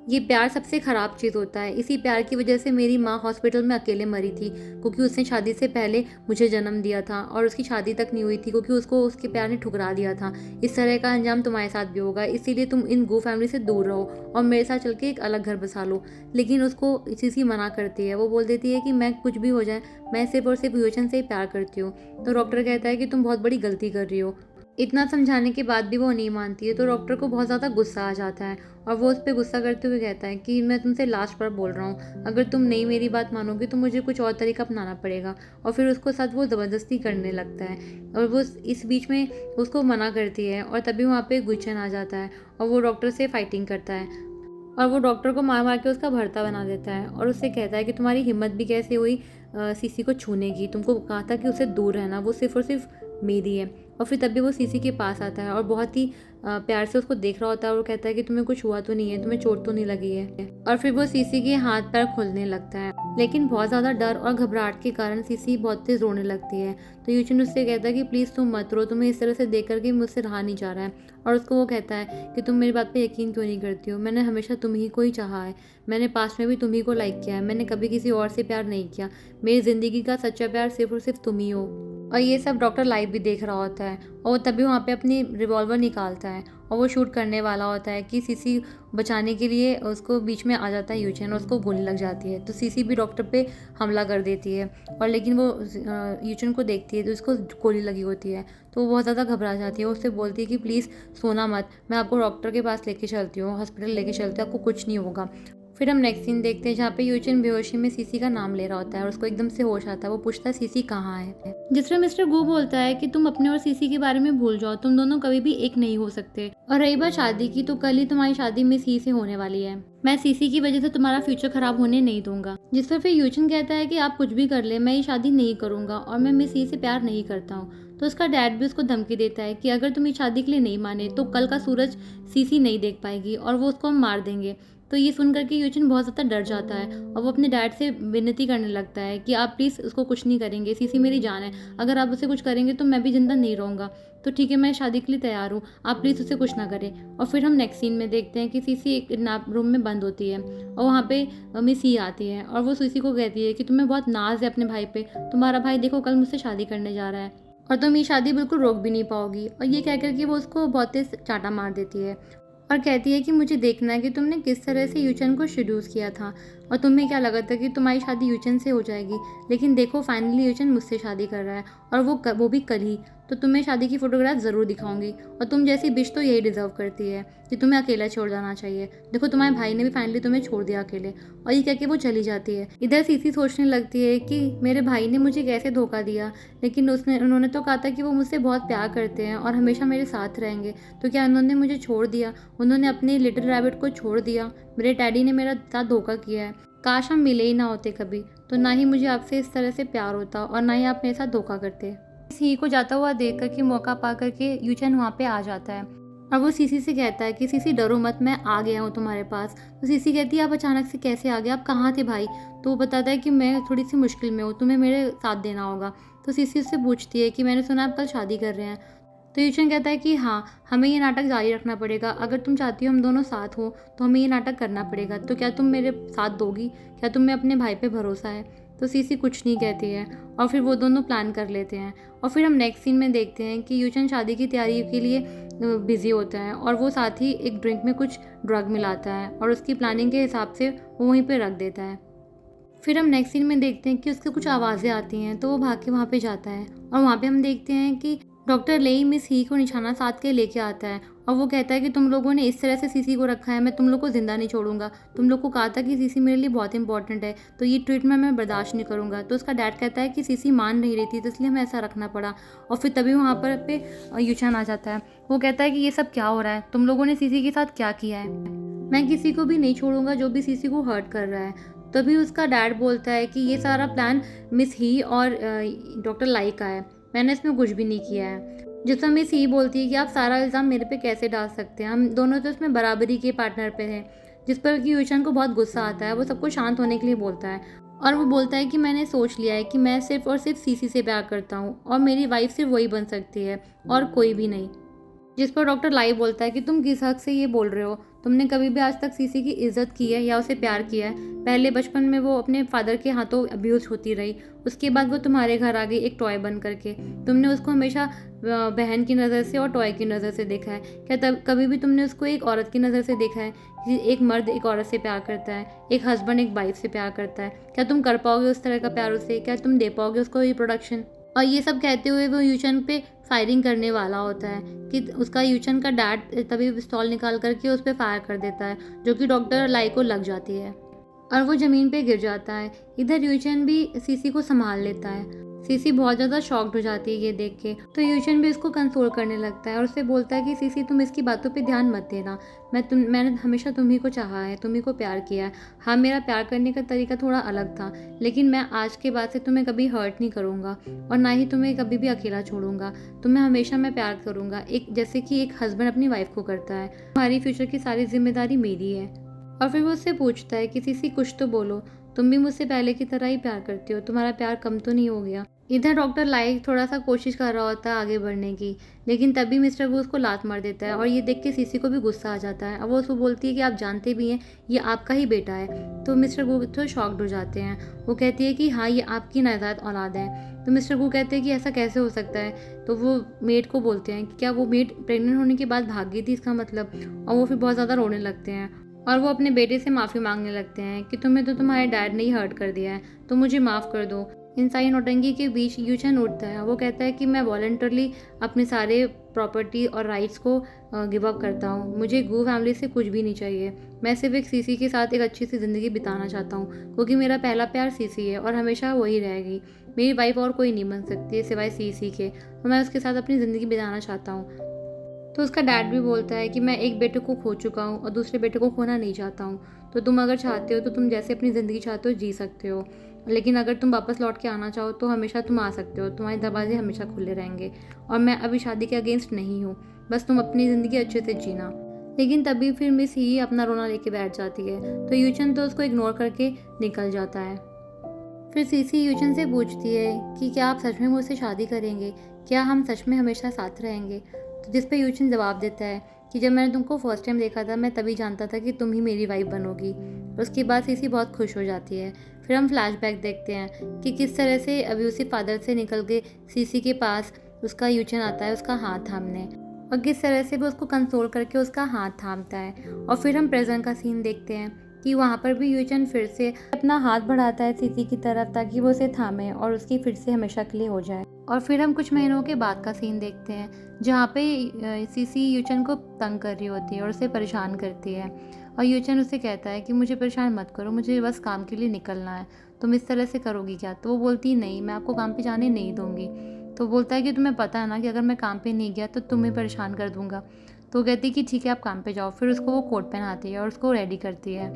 ये प्यार सबसे ख़राब चीज़ होता है। इसी प्यार की वजह से मेरी माँ हॉस्पिटल में अकेले मरी थी, क्योंकि उसने शादी से पहले मुझे जन्म दिया था, और उसकी शादी तक नहीं हुई थी क्योंकि उसको उसके प्यार ने ठुकरा दिया था। इस तरह का अंजाम तुम्हारे साथ भी होगा, इसीलिए तुम इन गो फैमिली से दूर रहो और मेरे साथ चल के एक अलग घर बसा लो। लेकिन उसको सीसी मना करती है। वो बोल देती है कि मैं कुछ भी हो जाए, मैं सिर्फ और सिर्फ योचन से ही प्यार करती हूँ। तो डॉक्टर कहता है कि तुम बहुत बड़ी गलती कर रही हो। इतना समझाने के बाद भी वो नहीं मानती है, तो डॉक्टर को बहुत ज़्यादा गुस्सा आ जाता है, और वो उस पर गुस्सा करते हुए कहता है कि मैं तुमसे लास्ट बार बोल रहा हूँ, अगर तुम नहीं मेरी बात मानोगे तो मुझे कुछ और तरीका अपनाना पड़ेगा। और फिर उसको साथ वो ज़बरदस्ती करने लगता है, और वो इस बीच में उसको मना करती है, और तभी वहाँ पे गुचन आ जाता है, और वो डॉक्टर से फाइटिंग करता है, और वो डॉक्टर को मार मार के उसका भर्ता बना देता है, और उससे कहता है कि तुम्हारी हिम्मत भी कैसे हुई सीसी को छूने की, तुमको कहा था कि उससे दूर रहना, वो सिर्फ और सिर्फ मेरी है। और फिर तभी वो सीसी के पास आता है, और बहुत ही प्यार से उसको देख रहा होता है, और वो कहता है कि तुम्हें कुछ हुआ तो नहीं है, तुम्हें चोट तो नहीं लगी है। और फिर वो सीसी के हाथ पैर खुलने लगता है, लेकिन बहुत ज़्यादा डर और घबराहट के कारण सीसी बहुत तेज रोने लगती है। तो यूचिन उससे कहता है कि प्लीज़ तुम मत रो, तुम्हें इस तरह से देख करके मुझसे रहा नहीं जा रहा है। और उसको वो कहता है कि तुम मेरी बात पे यकीन क्यों नहीं करती हो, मैंने हमेशा तुम ही को ही चाहा है, मैंने पास्ट में भी तुम ही को लाइक किया है, मैंने कभी किसी और से प्यार नहीं किया, मेरी ज़िंदगी का सच्चा प्यार सिर्फ और सिर्फ तुम ही हो। और ये सब डॉक्टर लाइव भी देख रहा होता है, और वो तभी वहाँ पे अपनी रिवॉल्वर निकालता है, और वो शूट करने वाला होता है कि सीसी बचाने के लिए उसको बीच में आ जाता है यूचन, और उसको गोली लग जाती है। तो सीसी भी डॉक्टर पे हमला कर देती है, और लेकिन वो यूचन को देखती है तो उसको गोली लगी होती है, तो वो बहुत ज़्यादा घबरा जाती है। उससे बोलती है कि प्लीज़ सोना मत, मैं आपको डॉक्टर के पास लेके चलती हूँ, हॉस्पिटल लेके चलती हूँ, आपको कुछ नहीं होगा। फिर हम नेक्स्ट सीन देखते हैं जहाँ पे यूचिन बेहोशी में सीसी का नाम ले रहा होता है, और उसको एकदम से होश आता है। वो पूछता है सीसी कहाँ है, जिसमें मिस्टर गू बोलता है कि तुम अपने और सीसी के बारे में भूल जाओ, तुम दोनों कभी भी एक नहीं हो सकते। और रही बात शादी की, तो कल ही तुम्हारी शादी मिस ही से होने वाली है, मैं सीसी की वजह से तुम्हारा फ्यूचर खराब होने नहीं दूंगा। जिस पर फिर यूचिन कहता है कि आप कुछ भी कर ले, मैं ये शादी नहीं करूंगा, और मैं मिस ही से प्यार नहीं करता हूँ। तो उसका डैड भी उसको धमकी देता है कि अगर तुम इस शादी के लिए नहीं माने तो कल का सूरज सीसी नहीं देख पाएगी, और वो उसको हम मार देंगे। तो ये सुन करके यूचिन बहुत ज़्यादा डर जाता है, और वो अपने डैड से विनती करने लगता है कि आप प्लीज़ उसको कुछ नहीं करेंगे, सीसी मेरी जान है, अगर आप उसे कुछ करेंगे तो मैं भी जिंदा नहीं रहूँगा। तो ठीक है, मैं शादी के लिए तैयार हूँ, आप प्लीज़ उसे कुछ ना करें। और फिर हम नेक्स्ट सीन में देखते हैं कि सीसी एक किडनैप रूम में बंद होती है, और वहाँ पे मिस ही आती है, और वो सीसी को कहती है कि तुम्हें बहुत नाज है अपने भाई पे, तुम्हारा भाई देखो कल मुझसे शादी करने जा रहा है, और तुम ये शादी बिल्कुल रोक भी नहीं पाओगी। और ये कह करके वो उसको बहुत तेज चाटा मार देती है, और कहती है कि मुझे देखना है कि तुमने किस तरह से यूचन को शेड्यूस किया था, और तुम्हें क्या लगा था कि तुम्हारी शादी यूचन से हो जाएगी, लेकिन देखो फाइनली यूचन मुझसे शादी कर रहा है, और वो भी कल ही। तो तुम्हें शादी की फ़ोटोग्राफ ज़रूर दिखाऊंगी, और तुम जैसी बिच तो यही डिज़र्व करती है कि तुम्हें अकेला छोड़ जाना चाहिए। देखो तुम्हारे भाई ने भी फाइनली तुम्हें छोड़ दिया अकेले। और ये कह के वो चली जाती है। इधर सीसी सोचने लगती है कि मेरे भाई ने मुझे कैसे धोखा दिया, लेकिन उन्होंने तो कहा था कि वो मुझसे बहुत प्यार करते हैं और हमेशा मेरे साथ रहेंगे, तो क्या उन्होंने मुझे छोड़ दिया, उन्होंने अपने लिटिल रैबिट को छोड़ दिया, मेरे डैडी ने मेरा साथ धोखा किया है, काश हम मिले ही ना होते कभी। तो ना ही मुझे आपसे इस तरह से प्यार होता और ना ही आप मेरे साथ धोखा करते। सीसी को जाता हुआ देख कर के मौका पा करके यूचन वहाँ पे आ जाता है और वो सीसी से कहता है कि सीसी डरो मत, मैं आ गया हूँ तुम्हारे पास। तो सीसी कहती है आप अचानक से कैसे आ गए, आप कहाँ थे भाई? तो वो बताता है कि मैं थोड़ी सी मुश्किल में हूँ, तुम्हें मेरे साथ देना होगा। तो सीसी उससे पूछती है कि मैंने सुना आप कल शादी कर रहे हैं। तो यूचन कहता है कि हाँ, हमें ये नाटक जारी रखना पड़ेगा, अगर तुम चाहती हो हम दोनों साथ हो तो हमें ये नाटक करना पड़ेगा। तो क्या तुम मेरे साथ दोगी? क्या तुम्हें अपने भाई पे भरोसा है? तो सीसी कुछ नहीं कहती है और फिर वो दोनों प्लान कर लेते हैं। और फिर हम नेक्स्ट सीन में देखते हैं कि यूचन शादी की तैयारी के लिए बिजी होता है और वो साथ ही एक ड्रिंक में कुछ ड्रग मिलाता है और उसकी प्लानिंग के हिसाब से वो वहीं पे रख देता है। फिर हम नेक्स्ट सीन में देखते हैं कि उसके कुछ आवाज़ें आती हैं, तो वो भाग के वहाँ पे जाता है और वहाँ पे हम देखते हैं कि डॉक्टर लेई मिस ही को निशाना साध के लेके आता है और वो कहता है कि तुम लोगों ने इस तरह से सीसी को रखा है, मैं तुम लोग को ज़िंदा नहीं छोड़ूंगा। तुम लोग को कहा था कि सीसी मेरे लिए बहुत इंपॉर्टेंट है, तो ये ट्रीटमेंट मैं बर्दाश्त नहीं करूँगा। तो उसका डैड कहता है कि सीसी मान नहीं रही थी, तो इसलिए हमें ऐसा रखना पड़ा। और फिर तभी वहाँ पर पे यूचन आ जाता है। वो कहता है कि ये सब क्या हो रहा है, तुम लोगों ने सीसी के साथ क्या किया है? मैं किसी को भी नहीं छोड़ूंगा जो भी सीसी को हर्ट कर रहा है। तभी उसका डैड बोलता है कि ये सारा प्लान मिस ही और डॉक्टर लाई का है, मैंने इसमें कुछ भी नहीं किया है। जिस पर मिस ही बोलती है कि आप सारा इल्ज़ाम मेरे पे कैसे डाल सकते हैं, हम दोनों तो इसमें बराबरी के पार्टनर पे हैं। जिस पर कि यूशन को बहुत गुस्सा आता है, वो सबको शांत होने के लिए बोलता है और वो बोलता है कि मैंने सोच लिया है कि मैं सिर्फ और सिर्फ सीसी से प्यार करता हूँ और मेरी वाइफ सिर्फ वही बन सकती है और कोई भी नहीं। जिस पर डॉक्टर लाई बोलता है कि तुम किस हक से ये बोल रहे हो, तुमने कभी भी आज तक सीसी की इज्जत की है या उसे प्यार किया है? पहले बचपन में वो अपने फादर के हाथों अब्यूज होती रही, उसके बाद वो तुम्हारे घर आ गई एक टॉय बन करके। तुमने उसको हमेशा बहन की नज़र से और टॉय की नज़र से देखा है। क्या तब कभी भी तुमने उसको एक औरत की नज़र से देखा है? एक मर्द एक औरत से प्यार करता है, एक हस्बैंड एक वाइफ से प्यार करता है, क्या तुम कर पाओगे उस तरह का प्यार उसे? क्या तुम दे पाओगे उसको रिप्रोडक्शन? और ये सब कहते हुए वो यूचन पे फायरिंग करने वाला होता है कि उसका यूचन का डैड तभी पिस्तौल निकाल करके उस पर फायर कर देता है, जो कि डॉक्टर लाई को लग जाती है और वो ज़मीन पे गिर जाता है। इधर यूचन भी सीसी को संभाल लेता है। सीसी बहुत ज़्यादा शॉक्ड हो जाती है ये देख के, तो यूचन भी उसको कंसोल करने लगता है और उससे बोलता है कि सीसी तुम इसकी बातों पे ध्यान मत देना, मैंने हमेशा तुम्ही को चाहा है, तुम्ही को प्यार किया है। हाँ, मेरा प्यार करने का तरीका थोड़ा अलग था, लेकिन मैं आज के बाद से तुम्हें कभी हर्ट नहीं करूँगा और ना ही तुम्हें कभी भी अकेला छोड़ूंगा। तुम्हें हमेशा मैं प्यार करूँगा, एक जैसे कि एक हस्बैंड अपनी वाइफ को करता है। तुम्हारी फ्यूचर की सारी जिम्मेदारी मेरी है। और फिर वो उससे पूछता है कि सीसी कुछ तो बोलो, तुम भी मुझसे पहले की तरह ही प्यार करती हो, तुम्हारा प्यार कम तो नहीं हो गया? इधर डॉक्टर लाइक थोड़ा सा कोशिश कर रहा होता है आगे बढ़ने की, लेकिन तभी मिस्टर वो उसको लात मार देता है और ये देख के सीसी को भी गुस्सा आ जाता है। अब वो उसको बोलती है कि आप जानते भी हैं ये आपका ही बेटा है। तो मिस्टर गू थोड़ा शॉक्ड हो जाते हैं। वो कहती है कि हाँ, ये आपकी नाजायज औलाद है। तो मिस्टर गू कहते हैं कि ऐसा कैसे हो सकता है? तो वो मेड को बोलते हैं कि क्या वो मेड प्रेग्नेंट होने के बाद भाग गई थी इसका मतलब? और वो फिर बहुत ज़्यादा रोने लगते हैं और वो अपने बेटे से माफ़ी मांगने लगते हैं कि तुम्हें तो तुम्हारे डैड ने ही हर्ट कर दिया है, तो मुझे माफ़ कर दो। इन सारी नौटंकी के बीच यूचन उठता है। वो कहता है कि मैं वॉलंटरली अपने सारे प्रॉपर्टी और राइट्स को गिव अप करता हूँ, मुझे गू फैमिली से कुछ भी नहीं चाहिए। मैं सिर्फ एक सीसी के साथ एक अच्छी सी ज़िंदगी बिताना चाहता हूँ, क्योंकि मेरा पहला प्यार सीसी है और हमेशा वही रहेगी। मेरी वाइफ और कोई नहीं बन सकती है सिवाय सीसी के, तो मैं उसके साथ अपनी ज़िंदगी बिताना चाहता हूँ। तो उसका डैड भी बोलता है कि मैं एक बेटे को खो चुका हूँ और दूसरे बेटे को खोना नहीं चाहता हूँ, तो तुम अगर चाहते हो तो तुम जैसे अपनी ज़िंदगी चाहते हो जी सकते हो, लेकिन अगर तुम वापस लौट के आना चाहो तो हमेशा तुम आ सकते हो, तुम्हारे दरवाजे हमेशा खुले रहेंगे और मैं अभी शादी के अगेंस्ट नहीं हूँ, बस तुम अपनी ज़िंदगी अच्छे से जीना। लेकिन तभी फिर मिस ही अपना रोना लेके बैठ जाती है, तो यूचन तो उसको इग्नोर करके निकल जाता है। फिर सीसी यूचन से पूछती है कि क्या आप सच में मुझसे शादी करेंगे, क्या हम सच में हमेशा साथ रहेंगे? तो जिस पे यूचन जवाब देता है कि जब मैंने तुमको फर्स्ट टाइम देखा था मैं तभी जानता था कि तुम ही मेरी वाइफ बनोगी। उसके बाद सीसी बहुत खुश हो जाती है। फिर हम फ्लैशबैक देखते हैं कि किस तरह से अब्यूसिव फादर से निकल के सीसी के पास उसका यूचन आता है उसका हाथ थामने, और किस तरह से वो उसको कंसोल करके उसका हाथ थामता है। और फिर हम प्रेजेंट का सीन देखते हैं कि वहाँ पर भी यूचन फिर से अपना हाथ बढ़ाता है सीसी की तरफ ताकि वो उसे थामे और उसकी फिर से हमेशा के लिए हो जाए। और फिर हम कुछ महीनों के बाद का सीन देखते हैं जहाँ पे सीसी यूचन को तंग कर रही होती है और उसे परेशान करती है, और यूचन उसे कहता है कि मुझे परेशान मत करो, मुझे बस काम के लिए निकलना है, तुम इस तरह से करोगी क्या? तो वो बोलती नहीं, मैं आपको काम पे जाने नहीं दूंगी। तो बोलता है कि तुम्हें पता है ना कि अगर मैं काम पे नहीं गया तो तुम्हें परेशान कर दूंगा। तो कहती है कि ठीक है आप काम पे जाओ। फिर उसको वो कोट पहनाती है और उसको रेडी करती है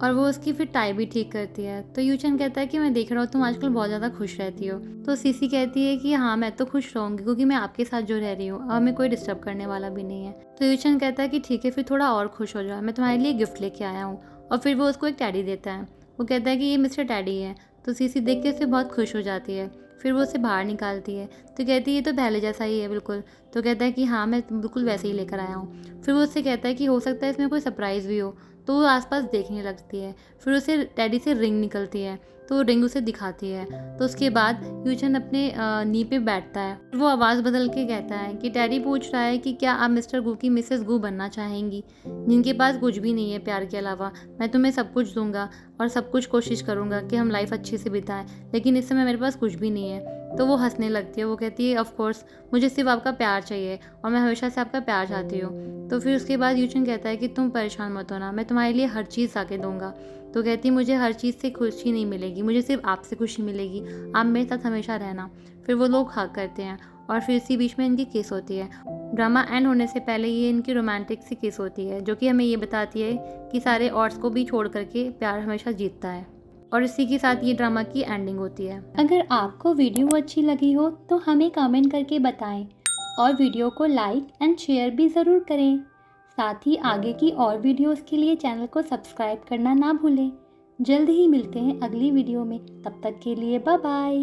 और वो उसकी फिर टाई भी ठीक करती है। तो यूचन कहता है कि मैं देख रहा हूँ तुम आजकल बहुत ज़्यादा खुश रहती हो। तो सीसी कहती है कि हाँ, मैं तो खुश रहूँगी क्योंकि मैं आपके साथ जो रह रही हूँ और हमें कोई डिस्टर्ब करने वाला भी नहीं है। तो यूचन कहता है कि ठीक है, फिर थोड़ा और खुश हो जाओ, मैं तुम्हारे लिए गिफ्ट लेके आया हूँ। और फिर वो उसको एक टैडी देता है। वो कहता है कि ये मिस्टर टैडी है। तो सीसी देख के उसे बहुत खुश हो जाती है। फिर वो उसे बाहर निकालती है। तो कहती है ये तो पहले जैसा ही है बिल्कुल। तो कहता है कि हाँ, मैं बिल्कुल वैसे ही लेकर आया हूँ। फिर वो उससे कहता है कि हो सकता है इसमें कोई सरप्राइज़ भी हो। तो वो आसपास देखने लगती है। फिर उसे टैडी से रिंग निकलती है। तो वो रिंग उसे दिखाती है। तो उसके बाद यूचन अपने नी पे बैठता है। वो आवाज़ बदल के कहता है कि टैडी पूछ रहा है कि क्या आप मिस्टर गू की मिसेस गू बनना चाहेंगी, जिनके पास कुछ भी नहीं है प्यार के अलावा। मैं तुम्हें सब कुछ दूंगा और सब कुछ कोशिश करूंगा कि हम लाइफ अच्छे से बिताएं, लेकिन इस समय मेरे पास कुछ भी नहीं है। तो वो हंसने लगती है। वो कहती है ऑफ कोर्स, मुझे सिर्फ आपका प्यार चाहिए और मैं हमेशा से आपका प्यार चाहती हूँ। तो फिर उसके बाद यूचन कहता है कि तुम परेशान मत होना, मैं तुम्हारे लिए हर चीज़ आके दूंगा। तो कहती है मुझे हर चीज़ से खुशी नहीं मिलेगी, मुझे सिर्फ आपसे खुशी मिलेगी, आप मेरे साथ हमेशा रहना। फिर वो लोग हग करते हैं और फिर इसी बीच में इनकी किस होती है। ड्रामा एंड होने से पहले ये इनकी रोमांटिक सी किस होती है, जो कि हमें ये बताती है कि सारे ऑड्स को भी छोड़ करके प्यार हमेशा जीतता है। और इसी के साथ ये ड्रामा की एंडिंग होती है। अगर आपको वीडियो अच्छी लगी हो तो हमें कमेंट करके बताएं और वीडियो को लाइक एंड शेयर भी ज़रूर करें। साथ ही आगे की और वीडियोस के लिए चैनल को सब्सक्राइब करना ना भूलें। जल्द ही मिलते हैं अगली वीडियो में, तब तक के लिए बाय बाय।